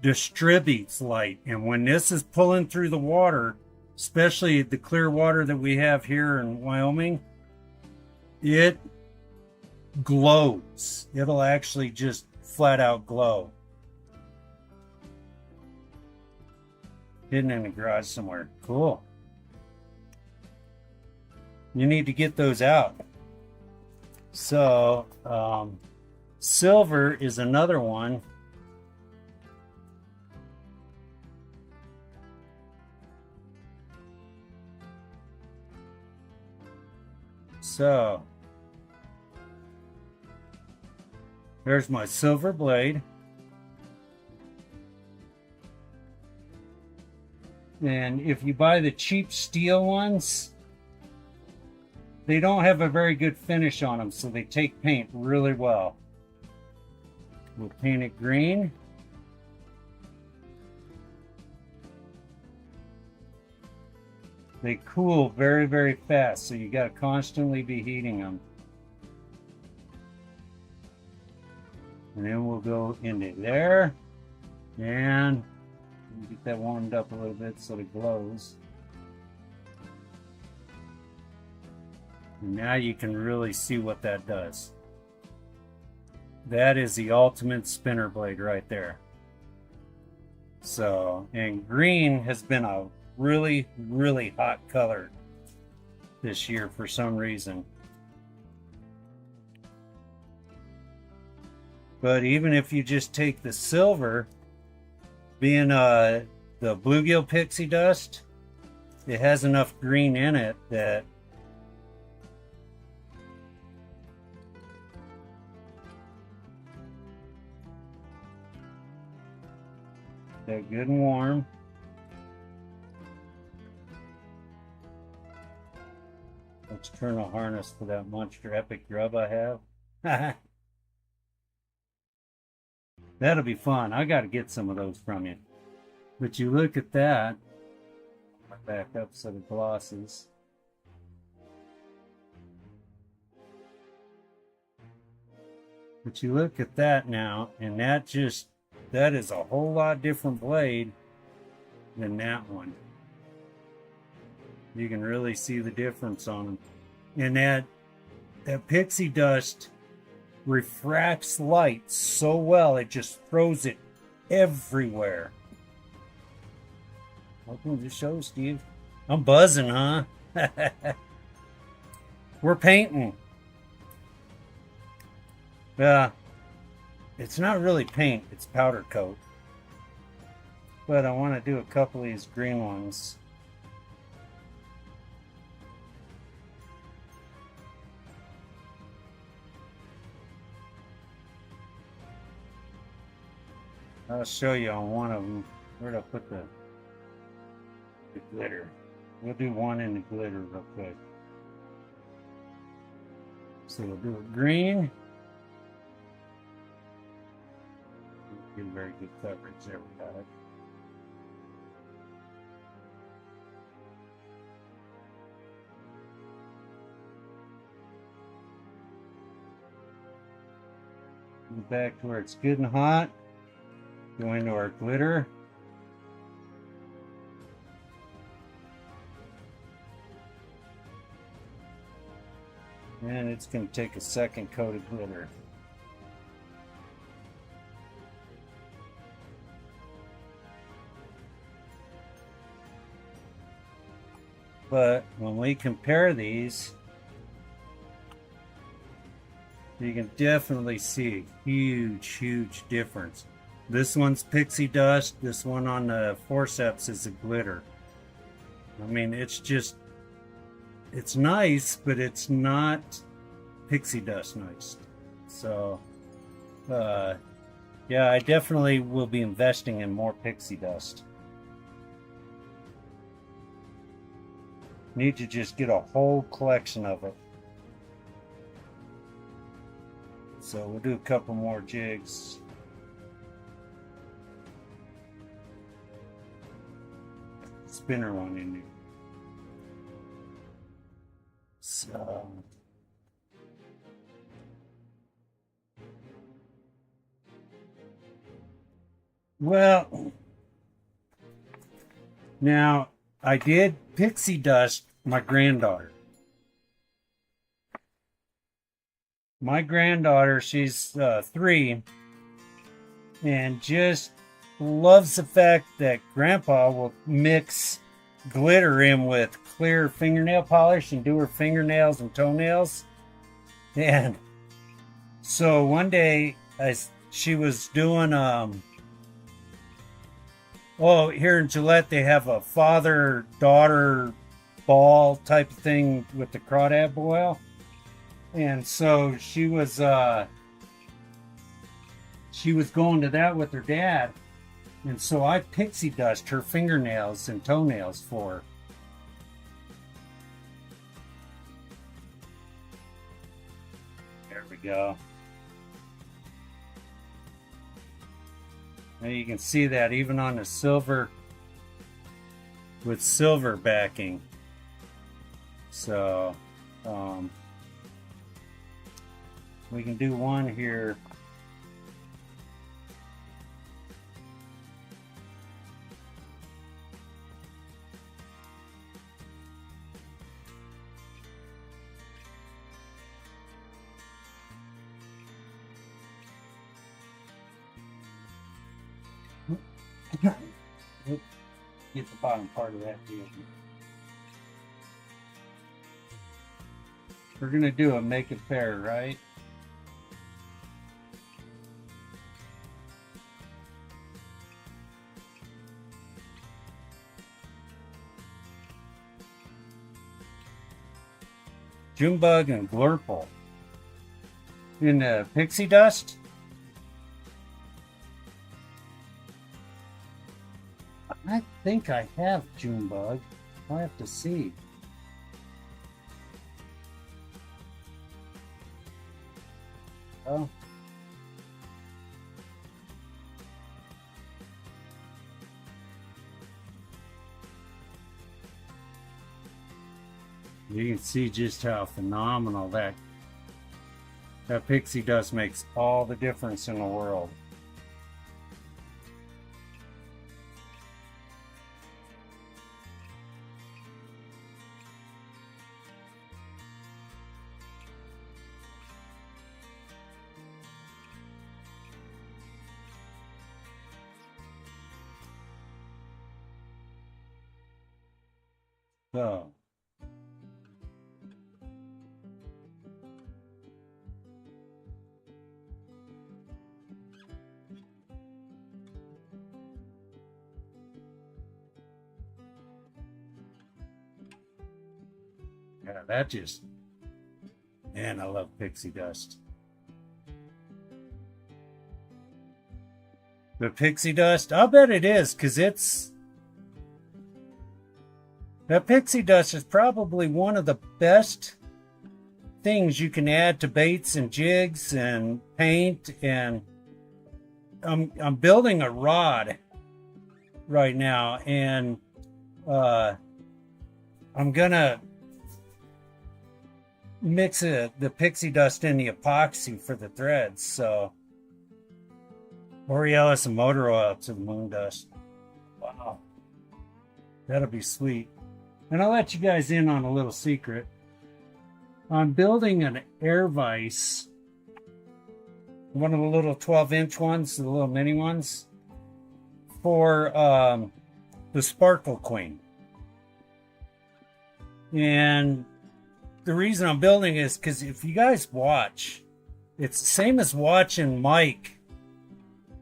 Speaker 2: distributes light. And when this is pulling through the water, especially the clear water that we have here in Wyoming, it glows. It'll actually just flat out glow. Hidden in the garage somewhere. Cool. You need to get those out. So, silver is another one. So, there's my silver blade. And if you buy the cheap steel ones, they don't have a very good finish on them, so they take paint really well. We'll paint it green. They cool very, very fast, so you got to constantly be heating them. And then we'll go into there and get that warmed up a little bit so it glows. And now you can really see what that does. That is the ultimate spinner blade right there. So, and green has been a really, really hot color this year for some reason. But even if you just take the silver, being the bluegill pixie dust, it has enough green in it that they're good and warm. Let's turn a harness for that monster epic grub I have. That'll be fun. I got to get some of those from you. But you look at that. Back up so the glosses. But you look at that now, and that is a whole lot different blade than that one. You can really see the difference on them. And that pixie dust refracts light so well, it just throws it everywhere. Welcome to the show, Steve. I'm buzzing, huh? We're painting. It's not really paint, it's powder coat. But I want to do a couple of these green ones. I'll show you on one of them. Where'd I put the glitter? We'll do one in the glitter real quick. So we'll do it green. Get very good coverage. There we got it. Go back to where it's good and hot. Go into our glitter. And it's going to take a second coat of glitter. But when we compare these, you can definitely see a huge difference. This one's pixie dust. This one on the forceps is a glitter. I mean, it's nice, but it's not pixie dust nice. So, yeah, I definitely will be investing in more pixie dust. Need to just get a whole collection of it. So we'll do a couple more jigs. Spinner one in there. So well, now I did pixie dust my granddaughter. My granddaughter, she's 3, and just loves the fact that Grandpa will mix glitter in with clear fingernail polish and do her fingernails and toenails. And so one day, she was doing here in Gillette, they have a father-daughter ball type of thing with the crawdad boil. And so she was going to that with her dad. And so I pixie dust her fingernails and toenails for her. There we go. Now you can see that even on the silver, with silver backing. So, we can do one here. Get the bottom part of that deal. We're gonna do a make it fair, right? Junebug and Glurple in the pixie dust. I think I have Junebug. I'll have to see. Oh. You can see just how phenomenal that pixie dust makes all the difference in the world. So, yeah, that just, man, I love pixie dust. The pixie dust, I'll bet it is, because that pixie dust is probably one of the best things you can add to baits and jigs and paint. And I'm building a rod right now, and I'm gonna mix the pixie dust in the epoxy for the threads. So Borealis and motor oil to the moon dust. Wow, that'll be sweet. And I'll let you guys in on a little secret. I'm building an air vise, one of the little 12-inch ones, the little mini ones, for the Sparkle Queen. And the reason I'm building is because if you guys watch, it's the same as watching Mike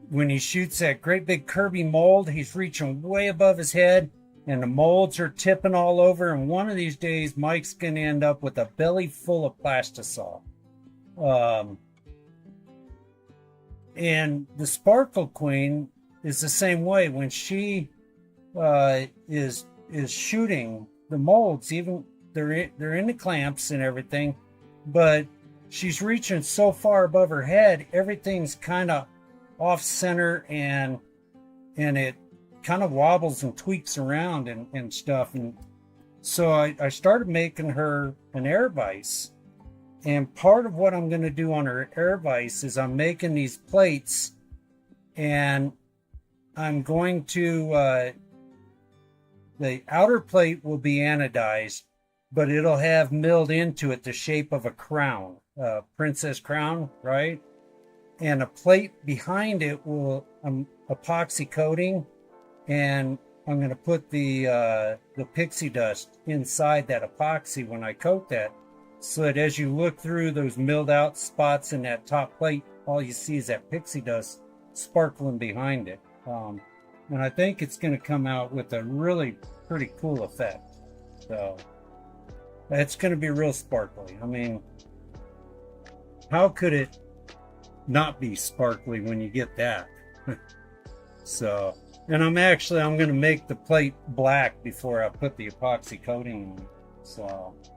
Speaker 2: when he shoots that great big Kirby mold. He's reaching way above his head and the molds are tipping all over. And one of these days, Mike's going to end up with a belly full of plastisol. And the Sparkle Queen is the same way. When she is shooting the molds, even they're in the clamps and everything, but she's reaching so far above her head, everything's kind of off center, and it kind of wobbles and tweaks around and stuff. And so I started making her an air vise. And part of what I'm going to do on her air vise is I'm making these plates, and I'm going to, the outer plate will be anodized, but it'll have milled into it the shape of a crown, princess crown, right? And a plate behind it will epoxy coating, and I'm going to put the pixie dust inside that epoxy when I coat that, so that as you look through those milled out spots in that top plate, all you see is that pixie dust sparkling behind it. And I think it's going to come out with a really pretty cool effect. So it's going to be real sparkly. I mean, how could it not be sparkly when you get that? So, and I'm going to make the plate black before I put the epoxy coating on it.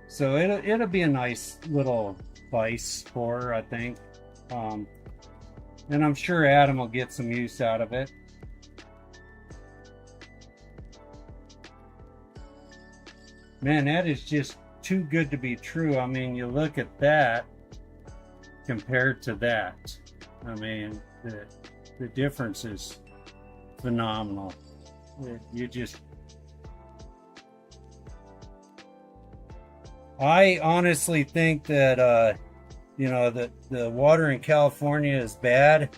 Speaker 2: So it'll be a nice little vise for her, I think. And I'm sure Adam will get some use out of it. Man, that is just too good to be true. I mean, you look at that compared to that. I mean, the difference is phenomenal. You just... I honestly think that, that the water in California is bad,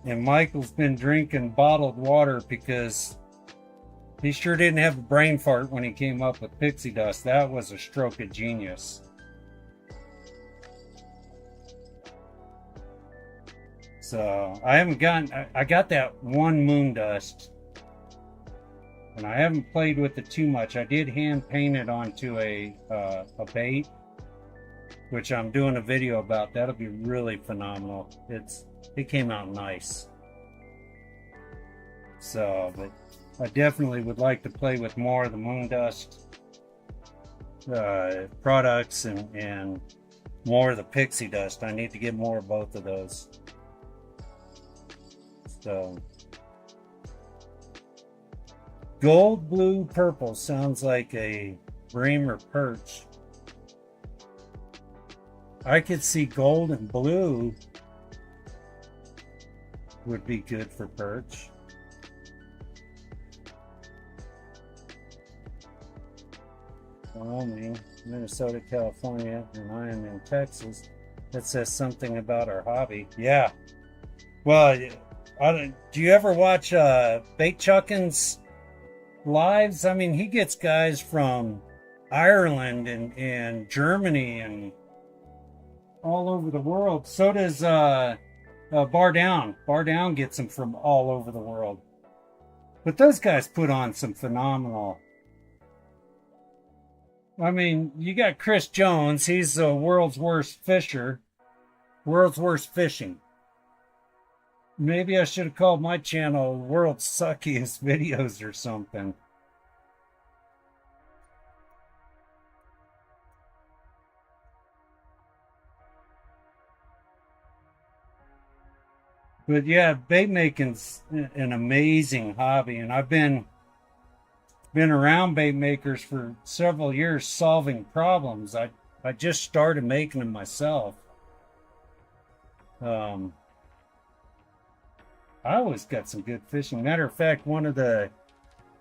Speaker 2: and Michael's been drinking bottled water because he sure didn't have a brain fart when he came up with pixie dust. That was a stroke of genius. So I got that one moon dust, and I haven't played with it too much. I did hand paint it onto a bait, which I'm doing a video about. That'll be really phenomenal. It came out nice. So, but I definitely would like to play with more of the moon dust products and more of the pixie dust. I need to get more of both of those. So, gold, blue, purple sounds like a bream or perch. I could see gold and blue would be good for perch. Wyoming, Minnesota, California, and I am in Texas. That says something about our hobby. Yeah. Well, do you ever watch Bait Chuckin's lives? I mean, he gets guys from Ireland and Germany and all over the world. So does Bar Down. Bar Down gets them from all over the world. But those guys put on some phenomenal... I mean, you got Chris Jones. He's the world's worst fisher. World's worst fishing. Maybe I should have called my channel World's Suckiest Videos or something. But yeah, bait making's an amazing hobby, and I've been around bait makers for several years solving problems. I just started making them myself. I always got some good fishing. Matter of fact, one of the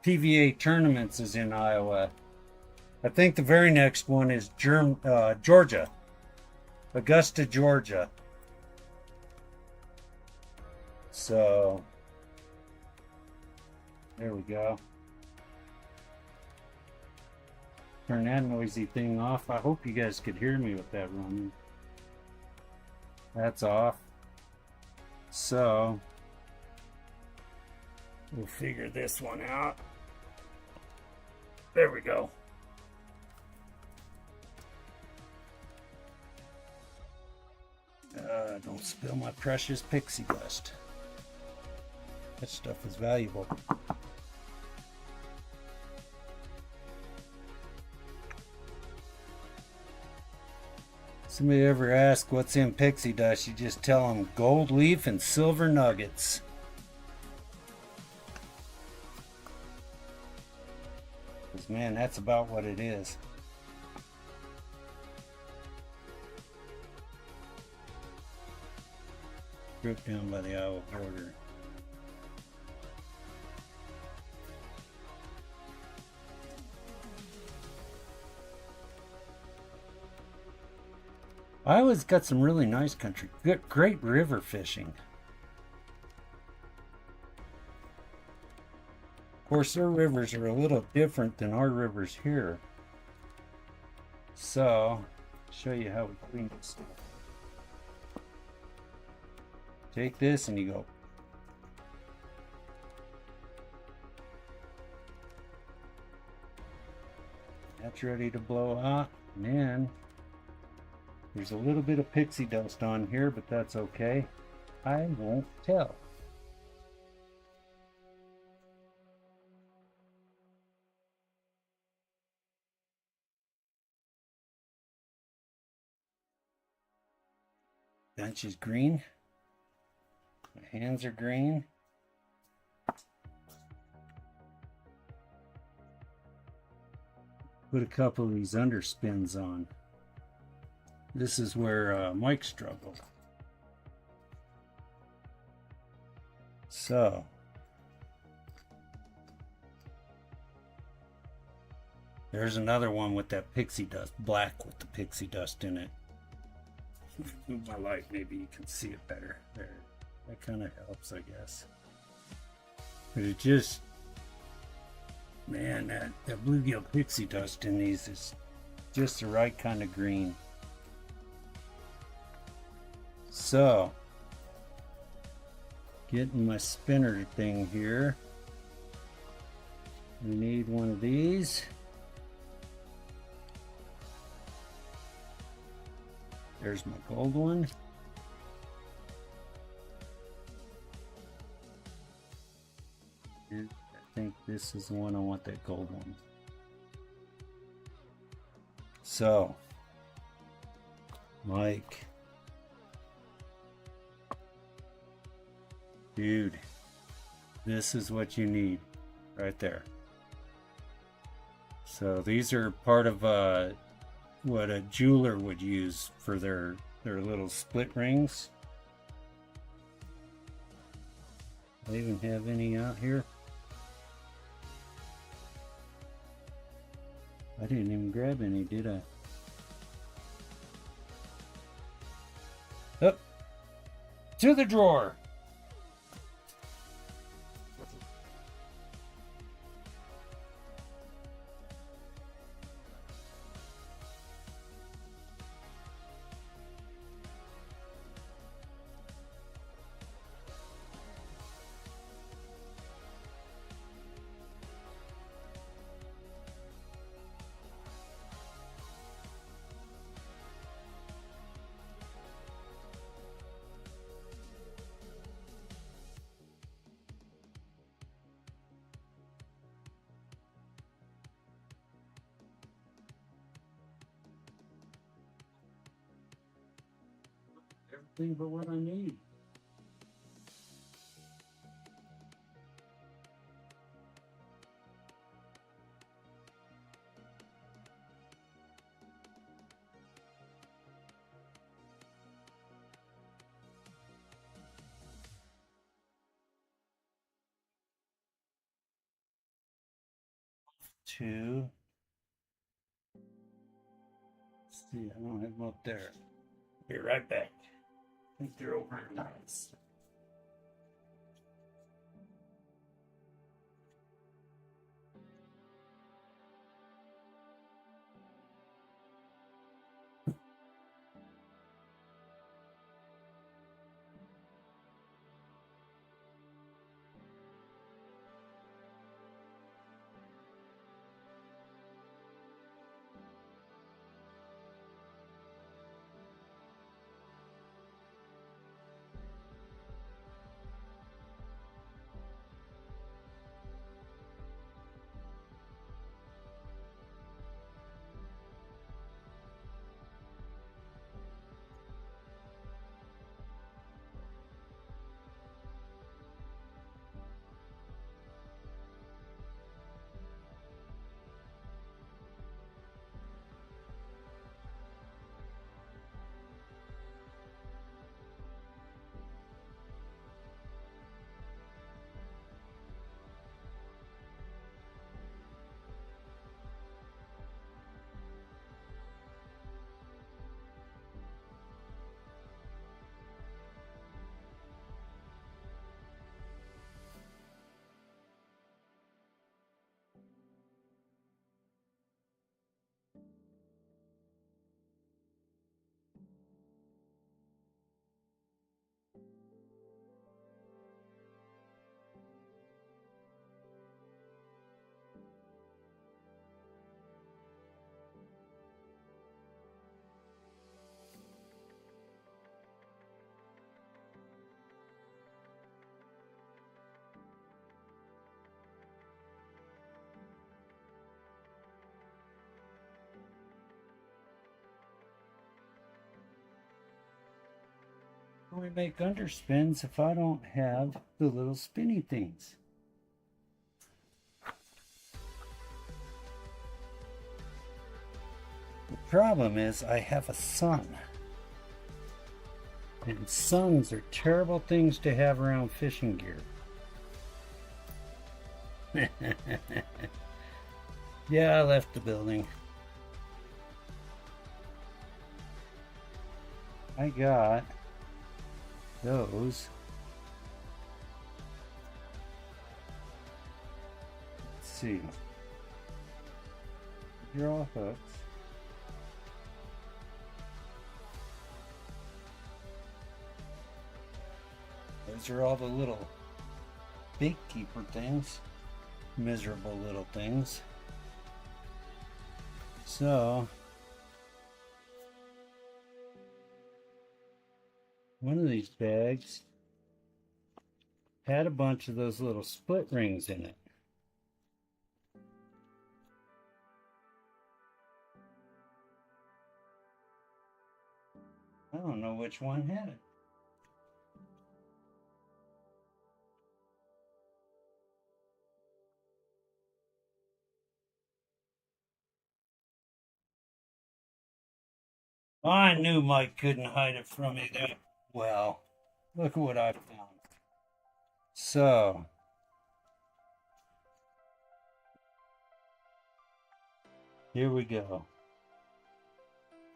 Speaker 2: PVA tournaments is in Iowa. I think the very next one is Georgia, Augusta, Georgia. So there we go. Turn that noisy thing off. I hope you guys could hear me with that running. That's off. So we'll figure this one out. There we go. Don't spill my precious pixie dust. That stuff is valuable. Somebody ever ask what's in pixie dust, you just tell them gold leaf and silver nuggets. Because man, that's about what it is. Group down by the Iowa border. Iowa's got some really nice country. Good, great river fishing. Of course, their rivers are a little different than our rivers here. So, I'll show you how we clean this stuff. Take this and you go. That's ready to blow out. And then there's a little bit of pixie dust on here, but that's okay. I won't tell. Bench is green. My hands are green. Put a couple of these underspins on. This is where Mike struggled. So, there's another one with that pixie dust, black with the pixie dust in it. Move my light, maybe you can see it better. There, that kind of helps, I guess. But it just, man, that bluegill pixie dust in these is just the right kind of green. So, getting my spinner thing here. We need one of these. There's my gold one. I think this is the one I want, that gold one. So, Mike. Dude, this is what you need right there. So these are part of what a jeweler would use for their little split rings. I even have any out here. I didn't even grab any, did I? Up to the drawer. Everything but what I need. two. Let's see, I don't have them up there. Be right back. I think they're over in nice. We make underspins if I don't have the little spinny things. The problem is I have a son. And sons are terrible things to have around fishing gear. Yeah, I left the building. I got those. Let's see. Draw hooks. Those are all the little bait keeper things. Miserable little things. So one of these bags had a bunch of those little split rings in it. I don't know which one had it. I knew Mike couldn't hide it from me that well. Look at what I found. So, here we go.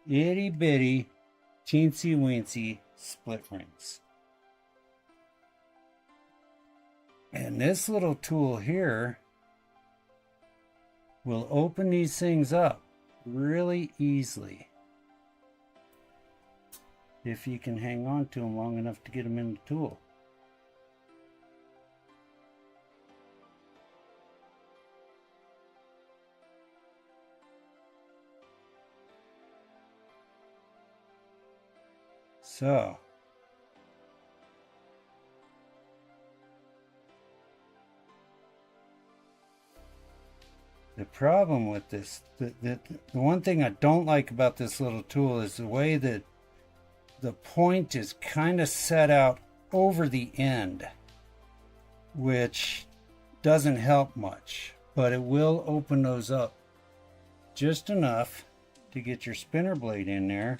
Speaker 2: Itty bitty, teensy weensy split rings. And this little tool here will open these things up really easily. If you can hang on to them long enough to get them in the tool. So, the problem with this, the one thing I don't like about this little tool is the way that the point is kind of set out over the end, which doesn't help much, but it will open those up just enough to get your spinner blade in there.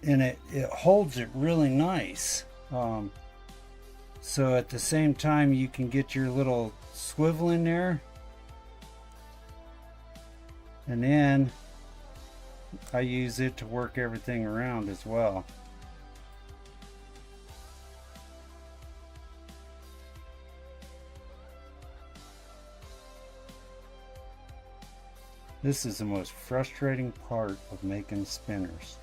Speaker 2: And it holds it really nice. So at the same time you can get your little swivel in there. And then I use it to work everything around as well. This is the most frustrating part of making spinners.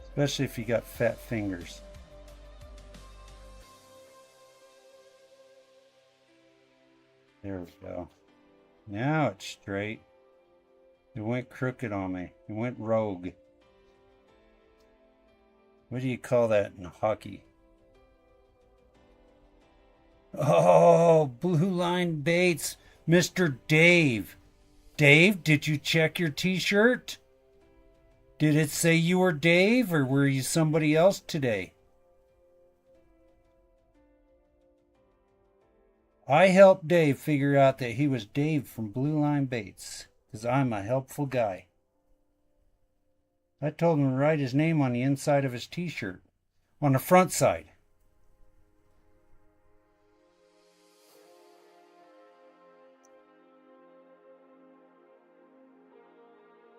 Speaker 2: Especially if you got fat fingers. There we go. Now it's straight. It went crooked on me. It went rogue. What do you call that in hockey? Oh, blue line baits. Mr. Dave. Dave, did you check your t-shirt? Did it say you were Dave or were you somebody else today? I helped Dave figure out that he was Dave from Blue Line Baits, because I'm a helpful guy. I told him to write his name on the inside of his t-shirt, on the front side.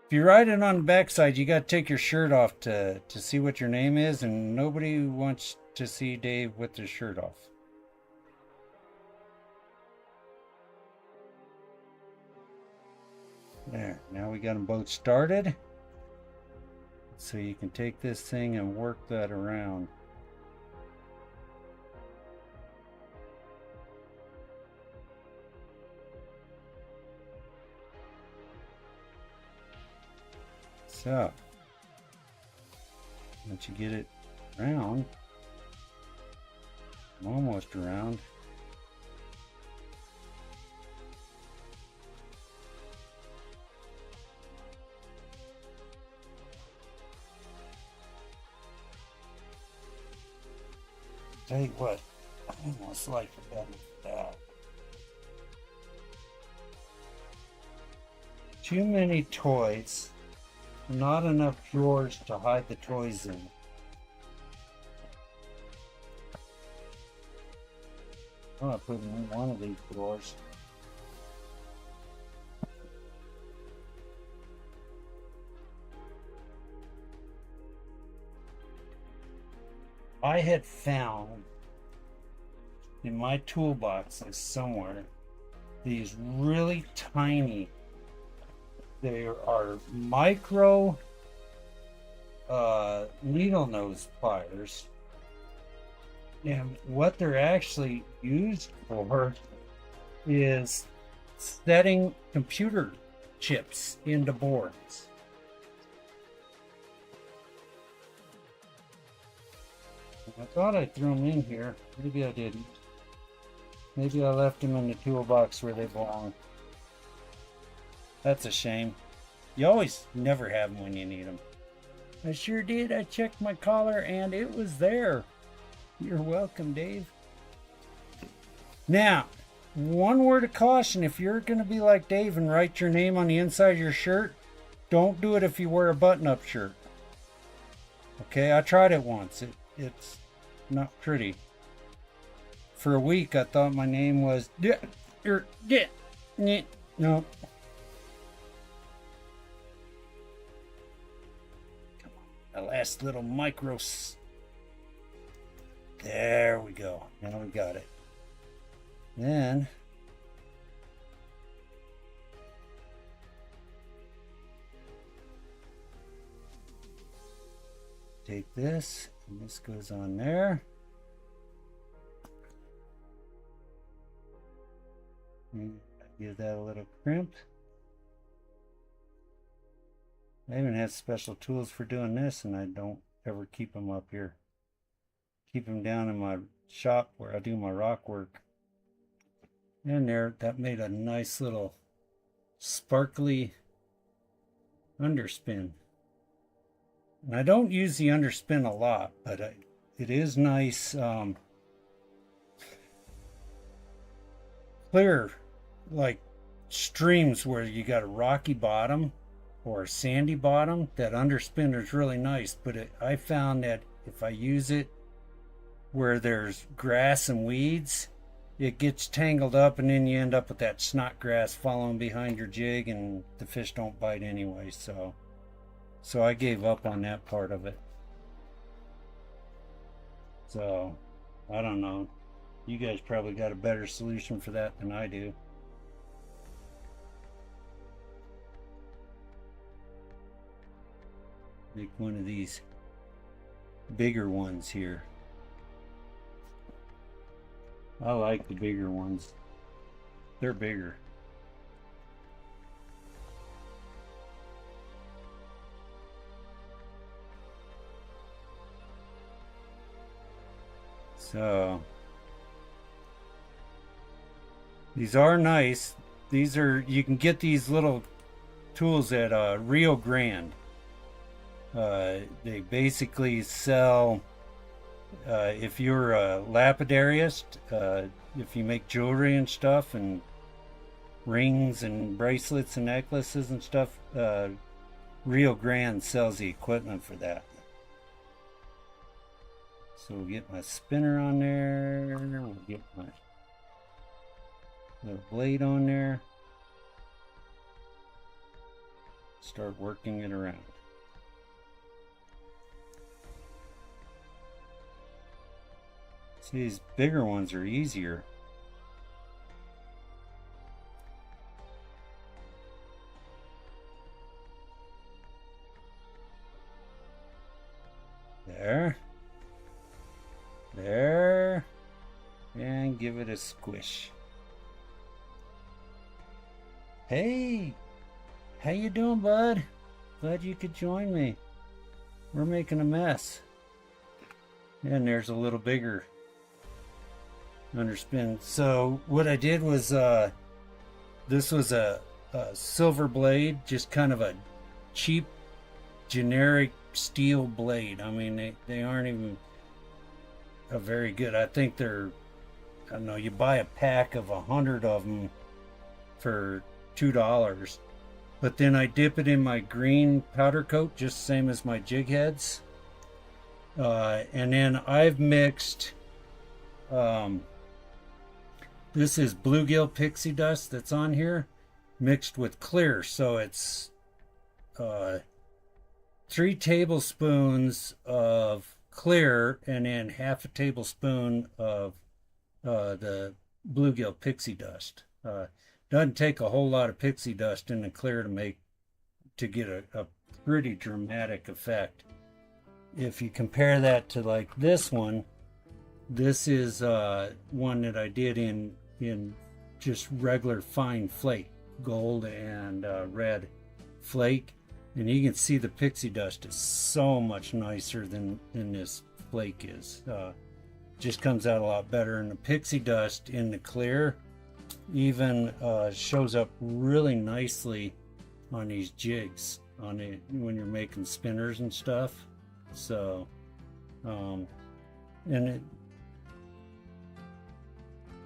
Speaker 2: If you write it on the backside, you got to take your shirt off to see what your name is, and nobody wants to see Dave with his shirt off. There, now we got them both started. So you can take this thing and work that around. So, once you get it around, I'm almost around. Tell you what, I almost like it better than that. Too many toys, not enough drawers to hide the toys in. I'm gonna put them in one of these drawers. I had found in my toolbox somewhere these really tiny, they are micro needle nose pliers, and what they're actually used for is setting computer chips into boards. I thought I threw them in here. Maybe I didn't. Maybe I left them in the toolbox where they belong. That's a shame. You always never have them when you need them. I sure did. I checked my collar and it was there. You're welcome, Dave. Now, one word of caution. If you're going to be like Dave and write your name on the inside of your shirt, don't do it if you wear a button-up shirt. Okay, I tried it once. It's not pretty. For a week, I thought my name was no. The last little micro. There we go. Now we got it. Then take this, and this goes on there. And give that a little crimp. I even have special tools for doing this, and I don't ever keep them up here. Keep them down in my shop where I do my rock work. And there, that made a nice little sparkly underspin. And I don't use the underspin a lot, but it is nice, clear, like streams where you got a rocky bottom. or sandy bottom, that underspinner is really nice. But I found that if I use it where there's grass and weeds, it gets tangled up, and then you end up with that snot grass following behind your jig, and the fish don't bite anyway. So I gave up on that part of it. So I don't know. You guys probably got a better solution for that than I do. Make one of these bigger ones here. I like the bigger ones. They're bigger. So these are nice. These are, you can get these little tools at Rio Grande. They basically sell, if you're a lapidariist, if you make jewelry and stuff, and rings and bracelets and necklaces and stuff, Rio Grande sells the equipment for that. So we'll get my spinner on there. We'll get my little blade on there. Start working it around. See, these bigger ones are easier. There. There. And give it a squish. Hey! How you doing, bud? Glad you could join me. We're making a mess. And there's a little bigger underspin. So what I did was, this was a silver blade, just kind of a cheap, generic steel blade. I mean, they aren't even very good. I think they're, I don't know, you buy a pack of 100 of them for $2. But then I dip it in my green powder coat, just same as my jig heads. And then I've mixed, this is bluegill pixie dust that's on here, mixed with clear. So it's 3 tablespoons of clear, and then half a tablespoon of the bluegill pixie dust. Doesn't take a whole lot of pixie dust in the clear to get a pretty dramatic effect. If you compare that to like this one, this is one that I did in just regular fine flake, gold and red flake, and you can see the pixie dust is so much nicer than this flake is. Just comes out a lot better, and the pixie dust in the clear even shows up really nicely on these jigs when you're making spinners and stuff. So and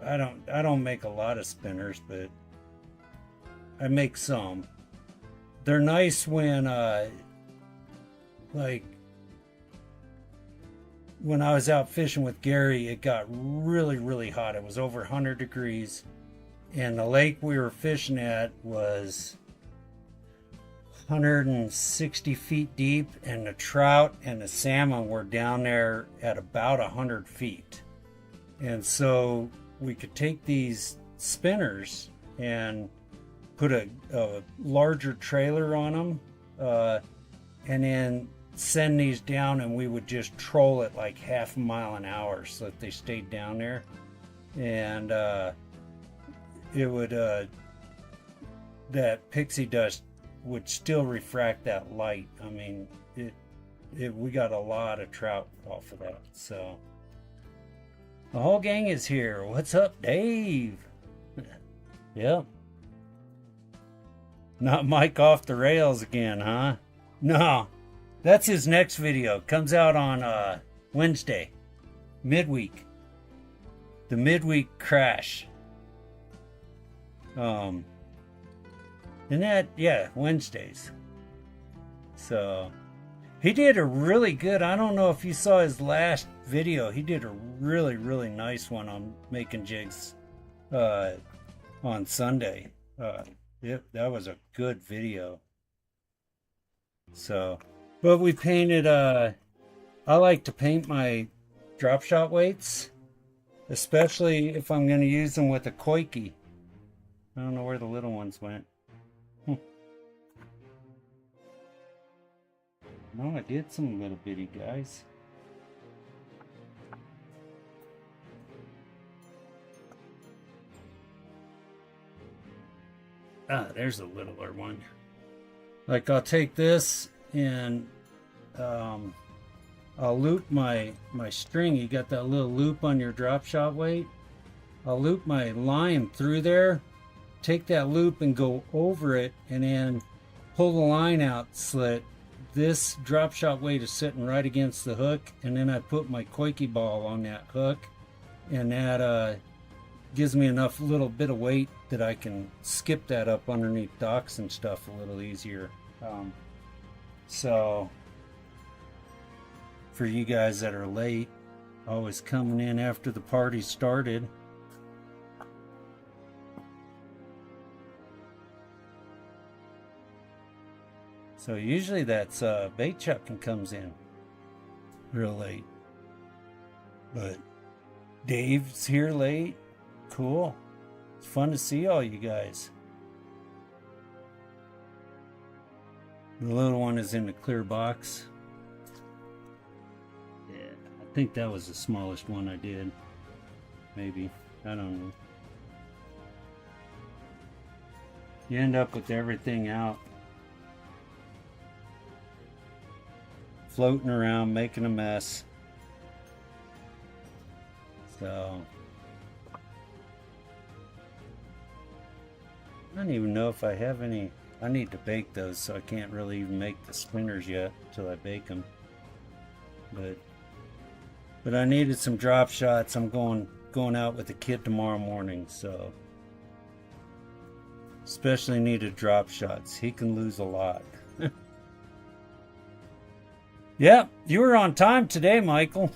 Speaker 2: I don't make a lot of spinners, but I make some. They're nice when like when I was out fishing with Gary, it got really hot. It was over 100 degrees, and the lake we were fishing at was 160 feet deep, and the trout and the salmon were down there at about 100 feet. And so we could take these spinners and put a larger trailer on them, and then send these down, and we would just troll it like half a mile an hour so that they stayed down there. And it would that pixie dust would still refract that light. I mean, we got a lot of trout off of that. So the whole gang is here. What's up, Dave? Yep. Not Mike off the rails again, huh? No, that's his next video. Comes out on Wednesday, midweek. The midweek crash. And that, yeah, Wednesdays. So he did a really good, I don't know if you saw his last video. He did a really, really nice one on making jigs on Sunday. Yep, that was a good video. So, but we painted, I like to paint my drop shot weights, especially if I'm going to use them with a koiki. I don't know where the little ones went. No, I did some little bitty guys. Ah, there's a littler one. Like I'll take this and I'll loop my string. You got that little loop on your drop shot weight. I'll loop my line through there, take that loop and go over it, and then pull the line out slit. This drop shot weight is sitting right against the hook, and then I put my koiki ball on that hook, and that gives me enough little bit of weight that I can skip that up underneath docks and stuff a little easier. So for you guys that are late, always coming in after the party started, so usually that's bait chucking comes in real late, but Dave's here late. Cool. It's fun to see all you guys. The little one is in the clear box. Yeah, I think that was the smallest one I did. Maybe. I don't know. You end up with everything out, floating around, making a mess. So I don't even know if I have any. I need to bake those, so I can't really even make the spinners yet until I bake them. But I needed some drop shots. I'm going out with the kid tomorrow morning, so especially needed drop shots. He can lose a lot. Yeah, you were on time today, Michael.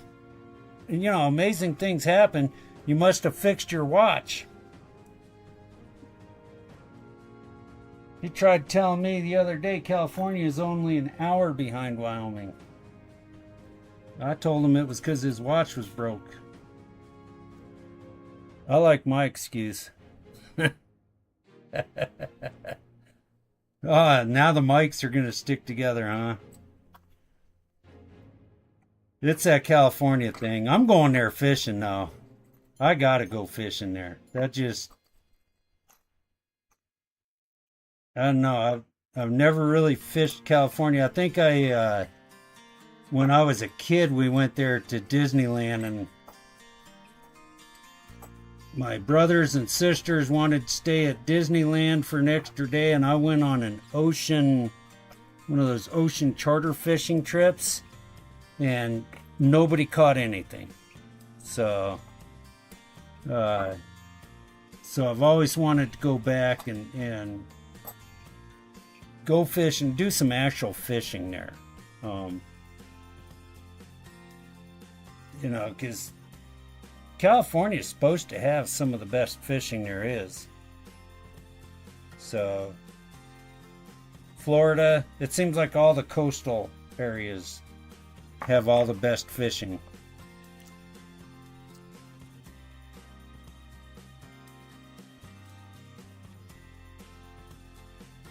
Speaker 2: And you know, amazing things happen. You must have fixed your watch. He tried telling me the other day California is only an hour behind Wyoming. I told him it was because his watch was broke. I like my excuse. Now the mics are going to stick together, huh? It's that California thing. I'm going there fishing now. I gotta go fishing there. That just... I don't know. I've never really fished California. I think when I was a kid, we went there to Disneyland, and my brothers and sisters wanted to stay at Disneyland for an extra day, and I went on one of those ocean charter fishing trips, and nobody caught anything. So I've always wanted to go back and go fish and do some actual fishing there. You know, because California is supposed to have some of the best fishing there is. So Florida, it seems like all the coastal areas have all the best fishing.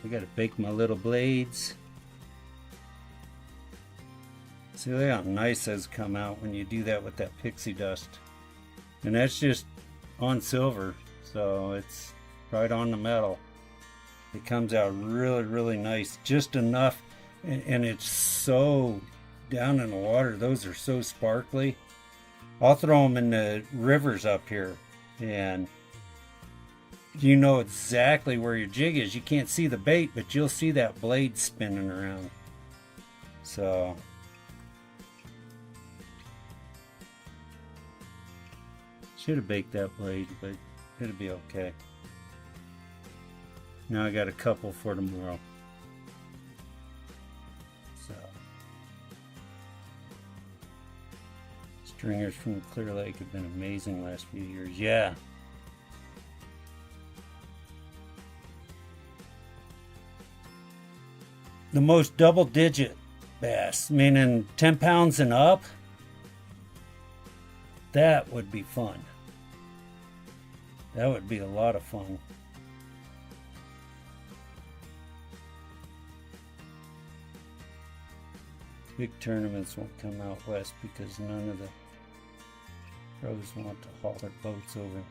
Speaker 2: I gotta bake my little blades. See how nice those come out when you do that with that pixie dust. And that's just on silver, so it's right on the metal. It comes out really, really nice. Just enough, and it's so down in the water. Those are so sparkly. I'll throw them in the rivers up here, and you know exactly where your jig is. You can't see the bait, but you'll see that blade spinning around. So should have baked that blade, but it'll be okay. Now I got a couple for tomorrow. Stringers from Clear Lake have been amazing last few years. Yeah. The most double-digit bass, meaning 10 pounds and up, that would be fun. That would be a lot of fun. Big tournaments won't come out west because none of the pros want to haul their boats over.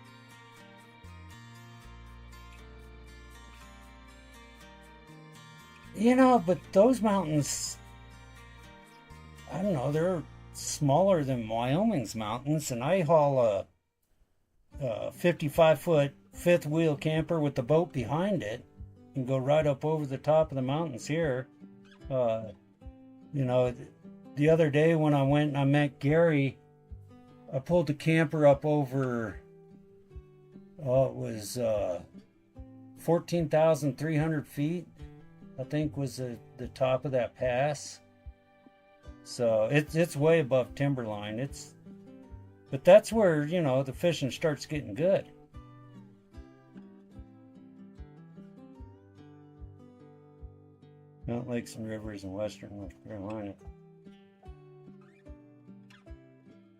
Speaker 2: You know, but those mountains, I don't know, they're smaller than Wyoming's mountains, and I haul a 55-foot fifth wheel camper with the boat behind it and go right up over the top of the mountains here. You know, the other day when I went and I met Gary, I pulled the camper up over, it was 14,300 feet, I think was the top of that pass. So it's way above timberline. But that's where, you know, the fishing starts getting good. Mountain lakes and rivers in western North Carolina.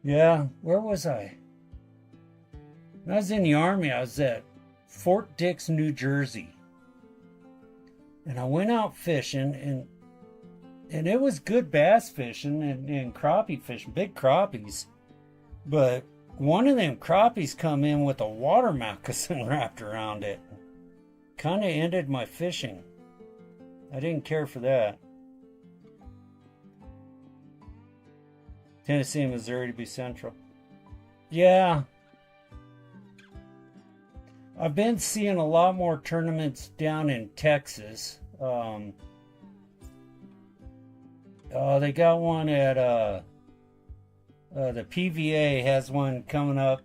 Speaker 2: Yeah, where was I? When I was in the Army, I was at Fort Dix, New Jersey. And I went out fishing, and it was good bass fishing and crappie fishing, big crappies. But one of them crappies come in with a water moccasin wrapped around it. Kind of ended my fishing. I didn't care for that. Tennessee and Missouri to be central. Yeah. I've been seeing a lot more tournaments down in Texas. They got one at the PVA has one coming up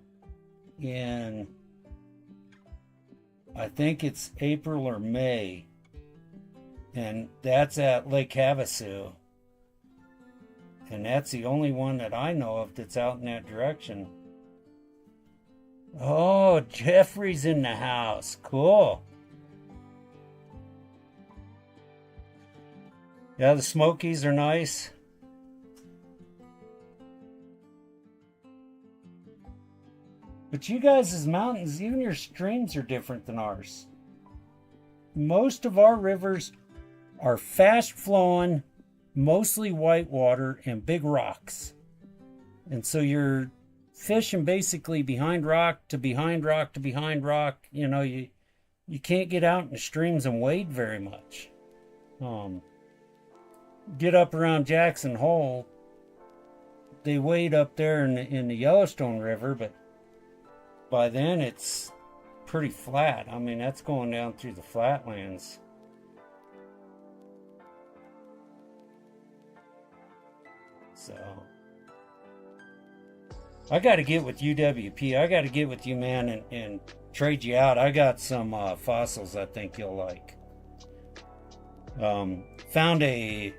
Speaker 2: in, I think it's April or May. And that's at Lake Havasu. And that's the only one that I know of that's out in that direction. Oh, Jeffrey's in the house. Cool. Yeah, the Smokies are nice. But you guys' mountains, even your streams are different than ours. Most of our rivers are fast flowing, mostly white water and big rocks. And so you're fishing basically behind rock to behind rock to behind rock. You know, you can't get out in the streams and wade very much. Get up around Jackson Hole, they wade up there in the Yellowstone River, but by then it's pretty flat. I mean, that's going down through the flatlands. So I got to get with UWP. I got to get with you, man, and trade you out. I got some fossils I think you'll like. Found a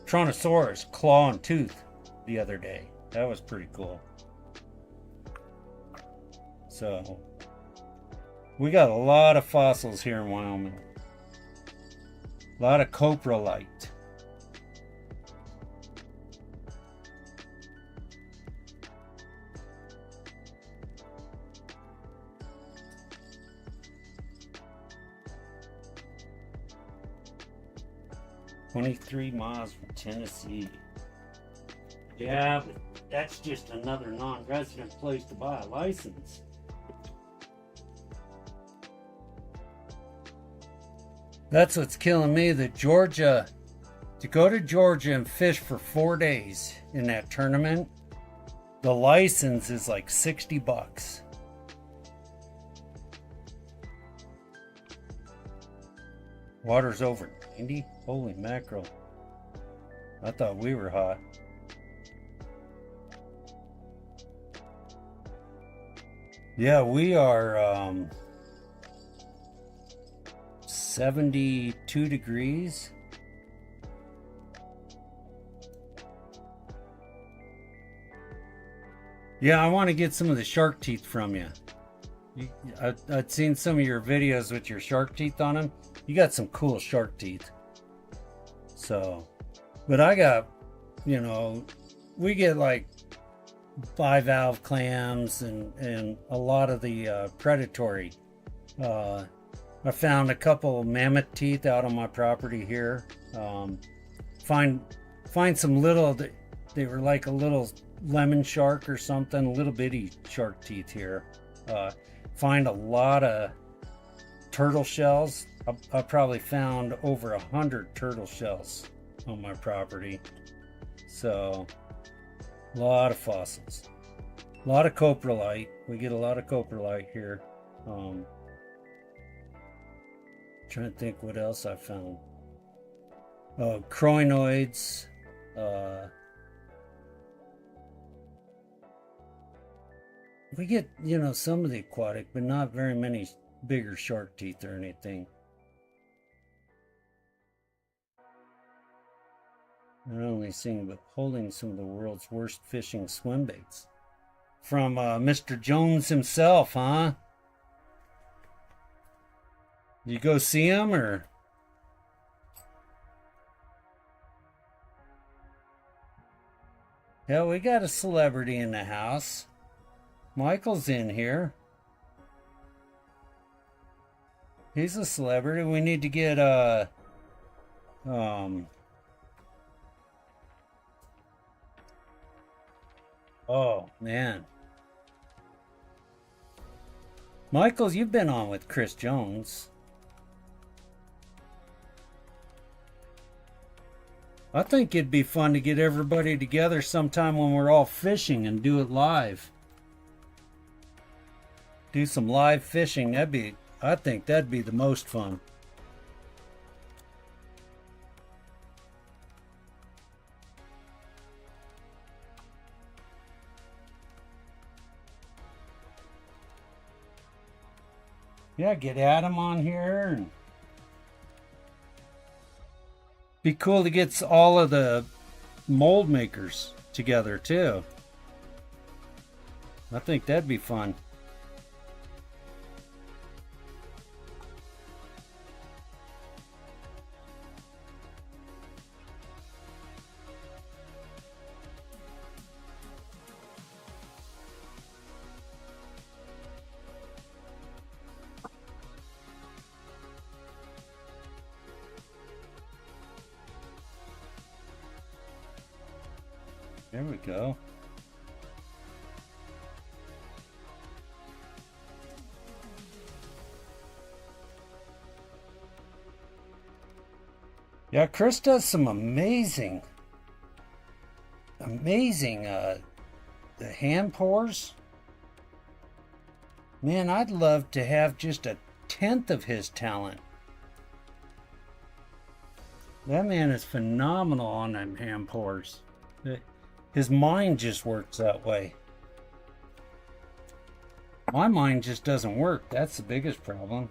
Speaker 2: Tyrannosaurus claw and tooth the other day. That was pretty cool. So we got a lot of fossils here in Wyoming. A lot of coprolite. "23 miles from Tennessee." Yeah, but that's just another non-resident place to buy a license. That's what's killing me. To go to Georgia and fish for 4 days in that tournament, the license is like $60. Water's over 90? Holy mackerel. I thought we were hot. Yeah, we are 72 degrees. Yeah, I want to get some of the shark teeth from you. I'd seen some of your videos with your shark teeth on them. You got some cool shark teeth. So, but I got, you know, we get like bivalve clams and a lot of the predatory. I found a couple mammoth teeth out on my property here. Find some little, they were like a little lemon shark or something, little bitty shark teeth here. Find a lot of turtle shells. I probably found over 100 turtle shells on my property. So, a lot of fossils. A lot of coprolite. We get a lot of coprolite here. Trying to think what else I found. Crinoids. We get, you know, some of the aquatic, but not very many bigger shark teeth or anything. Not only seeing, but holding some of the world's worst fishing swim baits. From Mr. Jones himself, huh? You go see him, or? Yeah, we got a celebrity in the house. Michael's in here. He's a celebrity. We need to get oh man. Michael, you've been on with Chris Jones. I think it'd be fun to get everybody together sometime when we're all fishing and do it live. Do some live fishing. I think that'd be the most fun. Yeah, get Adam on here. And be cool to get all of the mold makers together too. I think that'd be fun. There we go. Yeah, Chris does some amazing the hand pours. Man, I'd love to have just a tenth of his talent. That man is phenomenal on them hand pours. His mind just works that way. My mind just doesn't work. That's the biggest problem.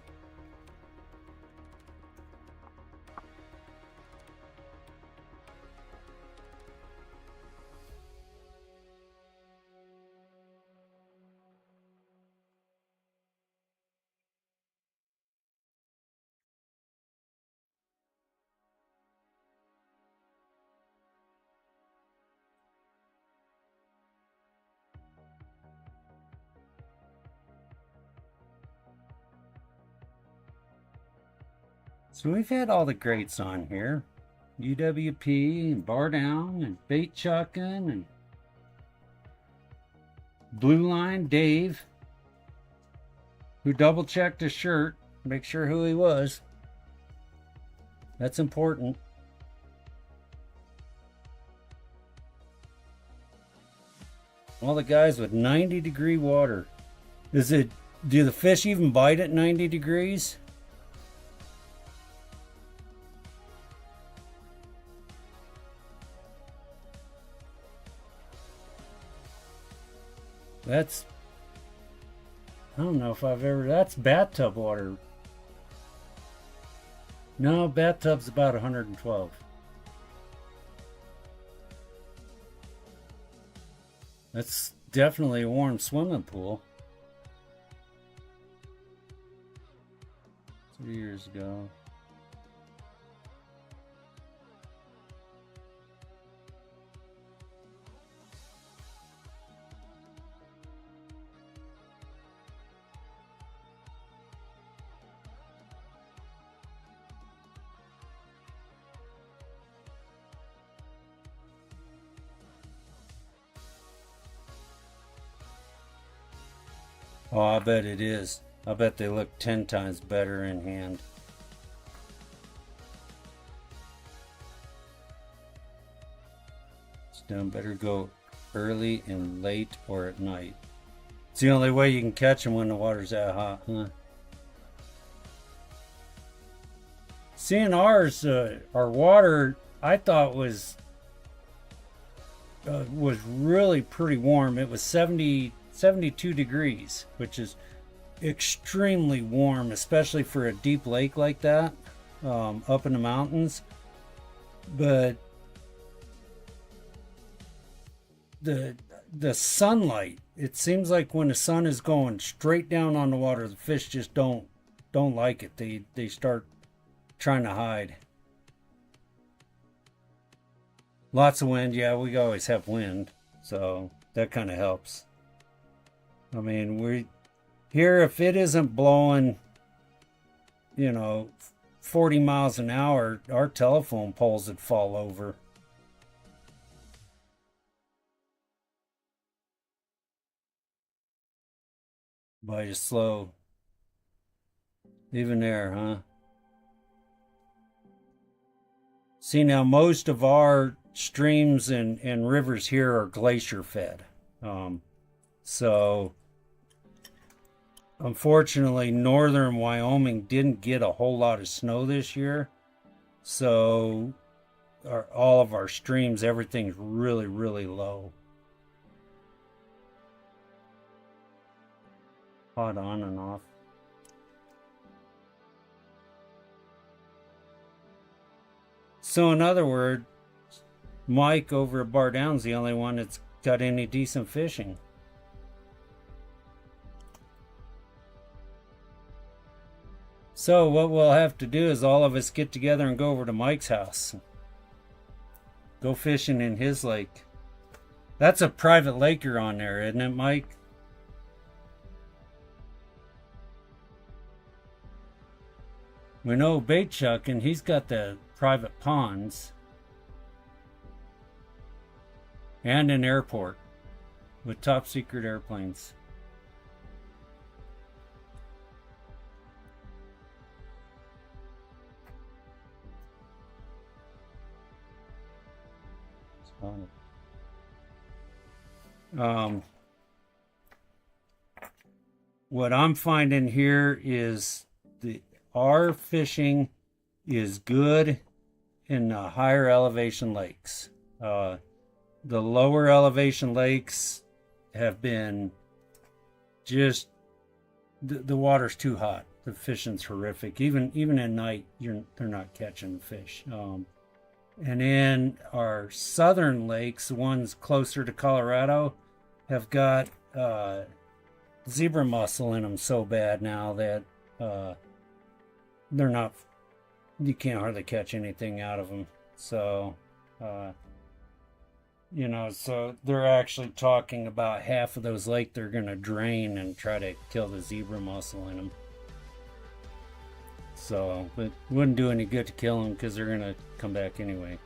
Speaker 2: So we've had all the greats on here. UWP and Bar Down and Bait Chuckin' and Blue Line Dave, who double checked his shirt, make sure who he was. That's important. All the guys with 90-degree water. Do the fish even bite at 90 degrees? That's, I don't know if I've ever, that's bathtub water. No, bathtub's about 112. definitely a warm swimming pool. 3 years ago. Oh, I bet it is. I bet they look 10 times better in hand. It's done better go early and late or at night. It's the only way you can catch them when the water's that hot, huh? Seeing ours, our water, I thought was really pretty warm. It was 72 degrees, which is extremely warm, especially for a deep lake like that, up in the mountains. But the sunlight, it seems like when the sun is going straight down on the water, the fish just don't like it. They start trying to hide. Lots of wind. Yeah, we always have wind, so that kind of helps. I mean, we here, if it isn't blowing, 40 miles an hour, our telephone poles would fall over. By just slow. Even there, huh? See, now most of our streams and rivers here are glacier fed. So unfortunately, northern Wyoming didn't get a whole lot of snow this year. So all of our streams, everything's really, really low. Hot on and off. So in other words, Mike over at Bar Down's the only one that's got any decent fishing. So what we'll have to do is all of us get together and go over to Mike's house. Go fishing in his lake. That's a private lake you're on there, isn't it, Mike? We know Bait Chuck, and he's got the private ponds. And an airport with top secret airplanes. What I'm finding here is our fishing is good in the higher elevation lakes. The lower elevation lakes have been just the water's too hot. The fishing's horrific. Even at night, they're not catching fish. And in our southern lakes, the ones closer to Colorado, have got zebra mussel in them so bad now that they're not. You can't hardly catch anything out of them. So. So they're actually talking about half of those lakes they're going to drain and try to kill the zebra mussel in them. So, but it wouldn't do any good to kill them because they're going to come back anyway.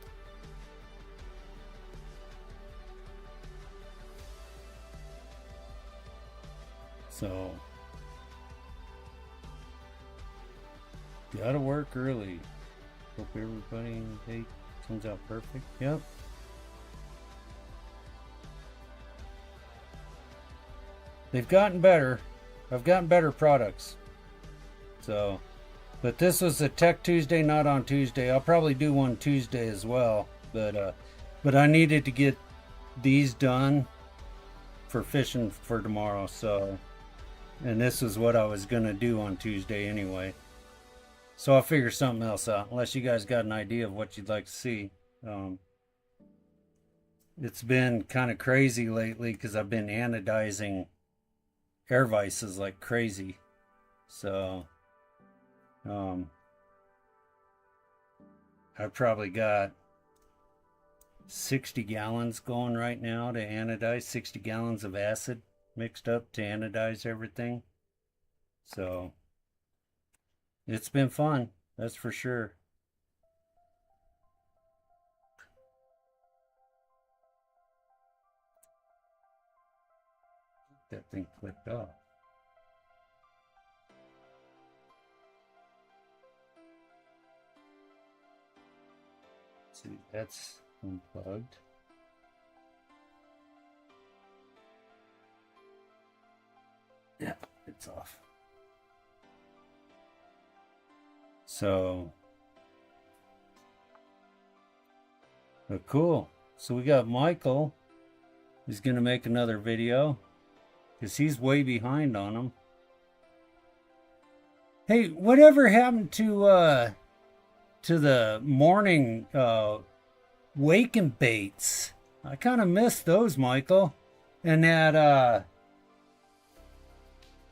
Speaker 2: So, gotta work early. Hope everybody comes out perfect. Yep. They've gotten better. I've gotten better products. So, but this was a Tech Tuesday, not on Tuesday. I'll probably do one Tuesday as well. But I needed to get these done for fishing for tomorrow. So, and this is what I was gonna do on Tuesday anyway. So I'll figure something else out. Unless you guys got an idea of what you'd like to see. it's been kind of crazy lately because I've been anodizing air vices like crazy. So I've probably got 60 gallons going right now to anodize, 60 gallons of acid mixed up to anodize everything. So it's been fun, that's for sure. That thing clicked off. Let's see, that's unplugged. Yeah, it's off. So, but cool. So we got Michael. He's gonna make another video because he's way behind on them. Hey, whatever happened to the morning wake and baits? I kind of missed those, Michael. And that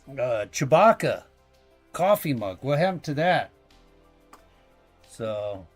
Speaker 2: Chewbacca coffee mug. What happened to that? So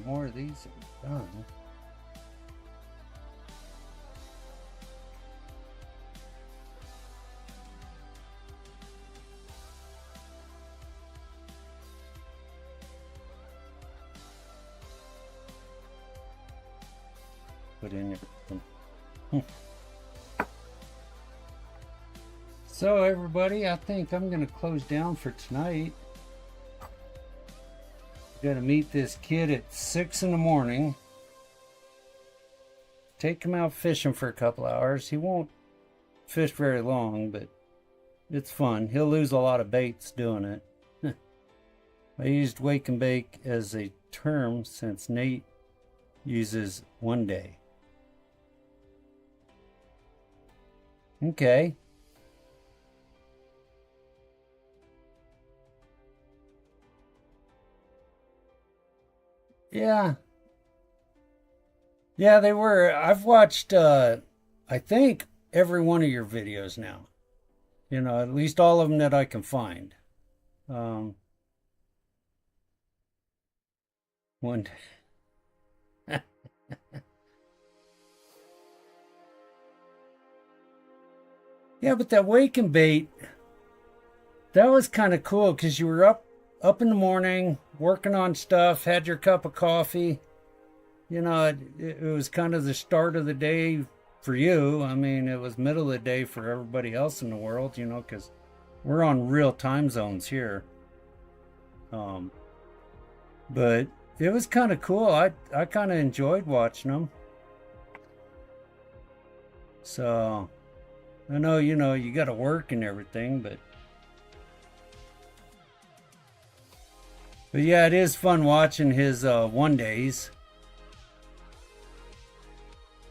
Speaker 2: more of these are done. Put in your So everybody, I think I'm gonna close down for tonight. Gotta meet this kid at 6 in the morning. Take him out fishing for a couple hours. He won't fish very long, but it's fun. He'll lose a lot of baits doing it. I used wake and bake as a term since Nate uses one day. Okay. Yeah. Yeah, they were. I've watched, I think, every one of your videos now. You know, at least all of them that I can find. One. Yeah, but that wake and bait, that was kind of cool because you were up in the morning, working on stuff, had your cup of coffee. You know, it was kind of the start of the day for you. I mean, it was middle of the day for everybody else in the world, you know, because we're on real time zones here. But it was kind of cool. I kind of enjoyed watching them. So, I know, you know, you got to work and everything, but yeah, it is fun watching his one days.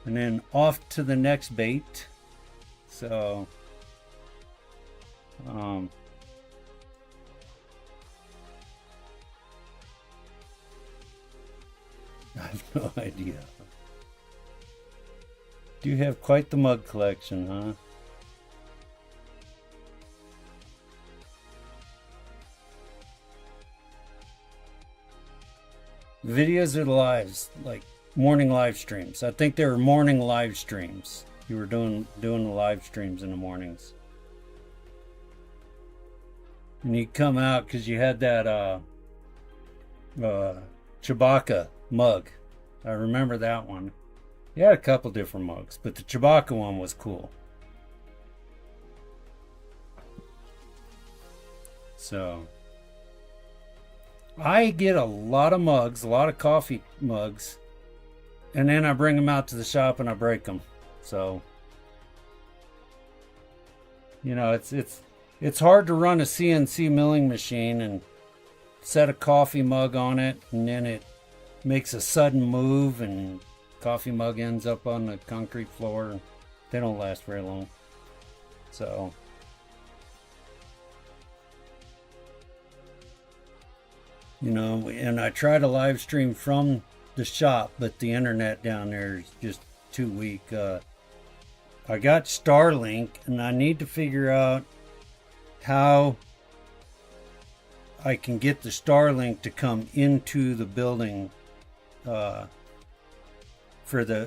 Speaker 2: And then off to the next bait. So, I have no idea. You have quite the mug collection, huh? Videos or the lives, like morning live streams. I think they were morning live streams. You were doing the live streams in the mornings. And you come out because you had that Chewbacca mug. I remember that one. You had a couple different mugs, but the Chewbacca one was cool. So I get a lot of mugs, a lot of coffee mugs, and then I bring them out to the shop and I break them. So You know, it's hard to run a CNC milling machine and set a coffee mug on it, and then it makes a sudden move, and coffee mug ends up on the concrete floor. They don't last very long. So, you know, and I try to live stream from the shop, but the internet down there is just too weak. I got Starlink, and I need to figure out how I can get the Starlink to come into the building for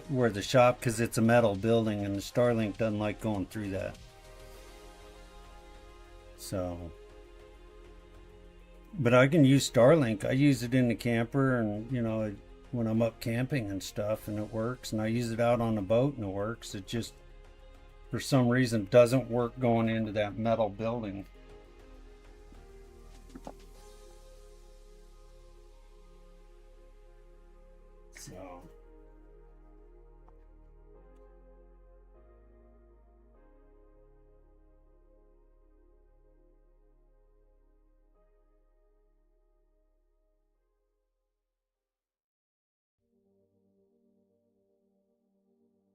Speaker 2: where the shop, because it's a metal building and the Starlink doesn't like going through that. So, but I can use Starlink. I use it in the camper, and you know, when I'm up camping and stuff, and it works. And I use it out on the boat, and it works. It just, for some reason, doesn't work going into that metal building. So,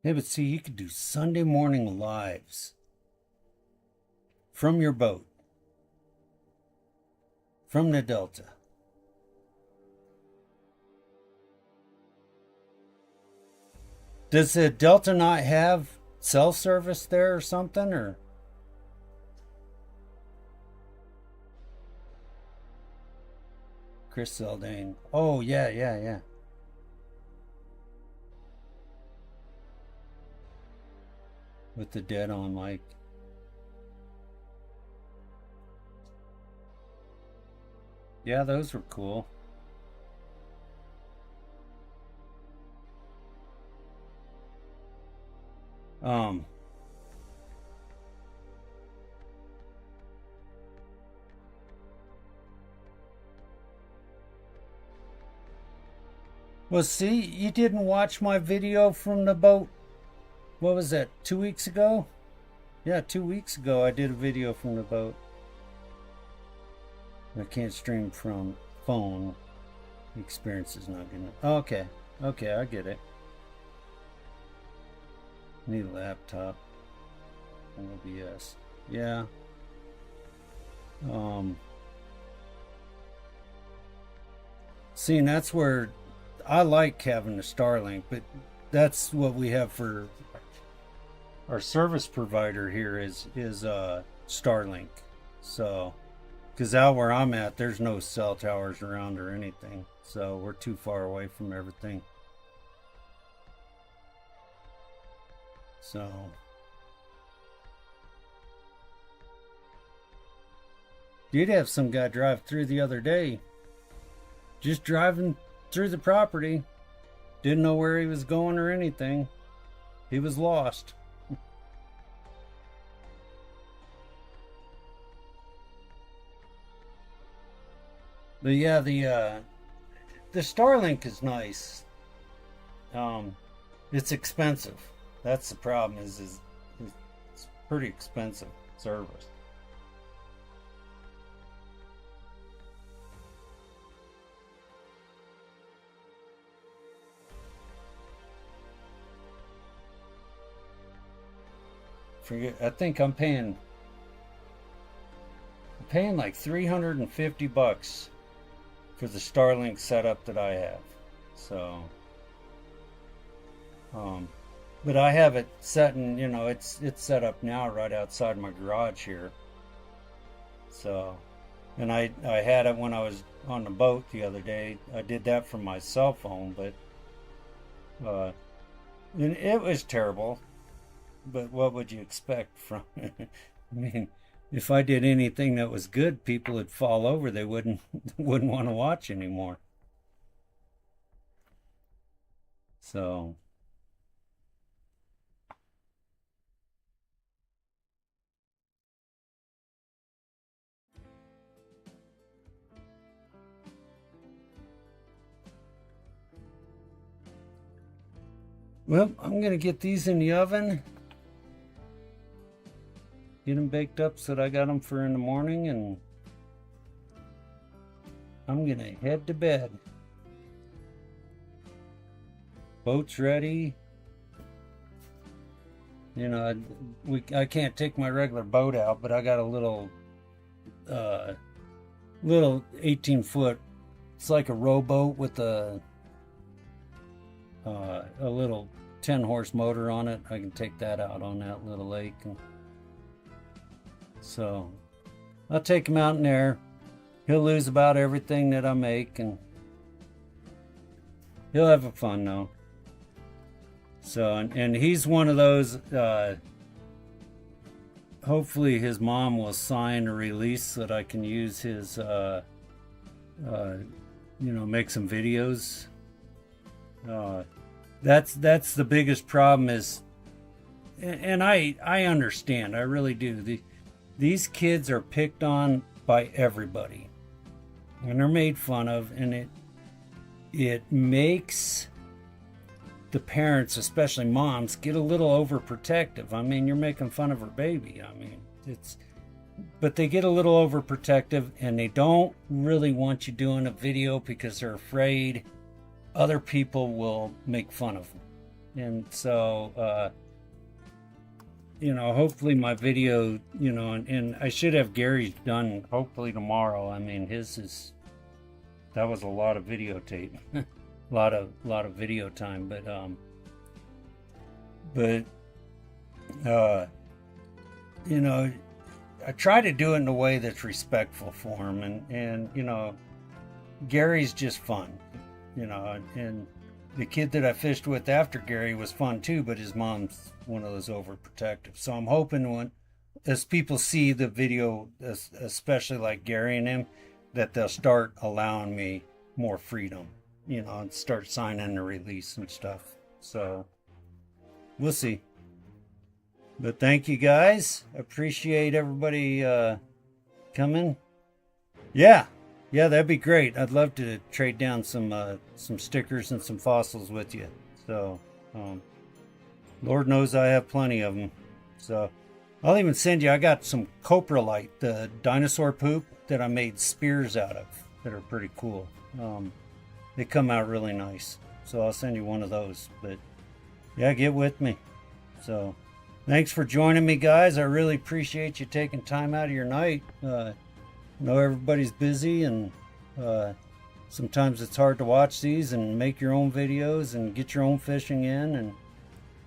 Speaker 2: yeah, but see, you could do Sunday morning lives from your boat, from the Delta. Does the Delta not have cell service there or something, or? Chris Zaldane. Oh, yeah. With the dead on mic. Yeah, those were cool. Well, see, you didn't watch my video from the boat. What was that, 2 weeks ago? Yeah, 2 weeks ago I did a video from the boat. I can't stream from phone. The experience is not good enough. Oh, okay, I get it. Need a laptop. OBS. Yeah. See, and that's where I like having the Starlink, but that's what we have for our service provider here is Starlink. So, because out where I'm at, there's no cell towers around or anything, so we're too far away from everything. So, did have some guy drive through the other day, just driving through the property, didn't know where he was going or anything. He was lost. But yeah, the Starlink is nice. It's expensive. That's the problem. Is it's pretty expensive service. I think I'm paying like $350 for the Starlink setup that I have. So, but I have it set in, you know, it's set up now right outside my garage here. So, and I had it when I was on the boat the other day. I did that from my cell phone, but and it was terrible. But what would you expect from it? I mean, if I did anything that was good, people would fall over. They wouldn't want to watch anymore. So, well, I'm gonna get these in the oven. get them baked up so that I got them for in the morning, and I'm gonna head to bed. Boat's ready. You know, I can't take my regular boat out, but I got a little 18-foot. It's like a rowboat with a little 10-horse motor on it. I can take that out on that little lake, and so I'll take him out in there. He'll lose about everything that I make, and he'll have fun though. So, and he's one of those, hopefully his mom will sign a release so that I can use his, make some videos. That's the biggest problem is, and I understand, I really do. These kids are picked on by everybody, and they're made fun of, and it makes the parents, especially moms, get a little overprotective. I mean, you're making fun of her baby. I mean, but they get a little overprotective, and they don't really want you doing a video because they're afraid other people will make fun of them. And so, hopefully my video, and I should have Gary's done hopefully tomorrow. I mean, that was a lot of videotape. A lot of video time, but I try to do it in a way that's respectful for him, and Gary's just fun, and the kid that I fished with after Gary was fun too, but his mom's one of those overprotective. So I'm hoping as people see the video, especially like Gary and him, that they'll start allowing me more freedom. And start signing the release and stuff. So we'll see. But thank you guys. Appreciate everybody coming. Yeah, that'd be great. I'd love to trade down some stickers and some fossils with you. So Lord knows I have plenty of them. So I'll even send you. I got some coprolite, the dinosaur poop that I made spears out of that are pretty cool. They come out really nice, so I'll send you one of those. But yeah, get with me. So thanks for joining me, guys. I really appreciate you taking time out of your night. I know everybody's busy, and sometimes it's hard to watch these and make your own videos and get your own fishing in. And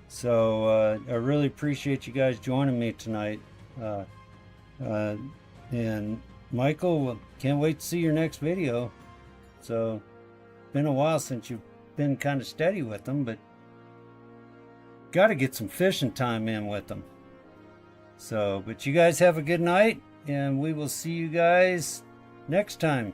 Speaker 2: so I really appreciate you guys joining me tonight. And Michael, can't wait to see your next video. So been a while since you've been kind of steady with them, but got to get some fishing time in with them. So, but you guys have a good night, and we will see you guys next time.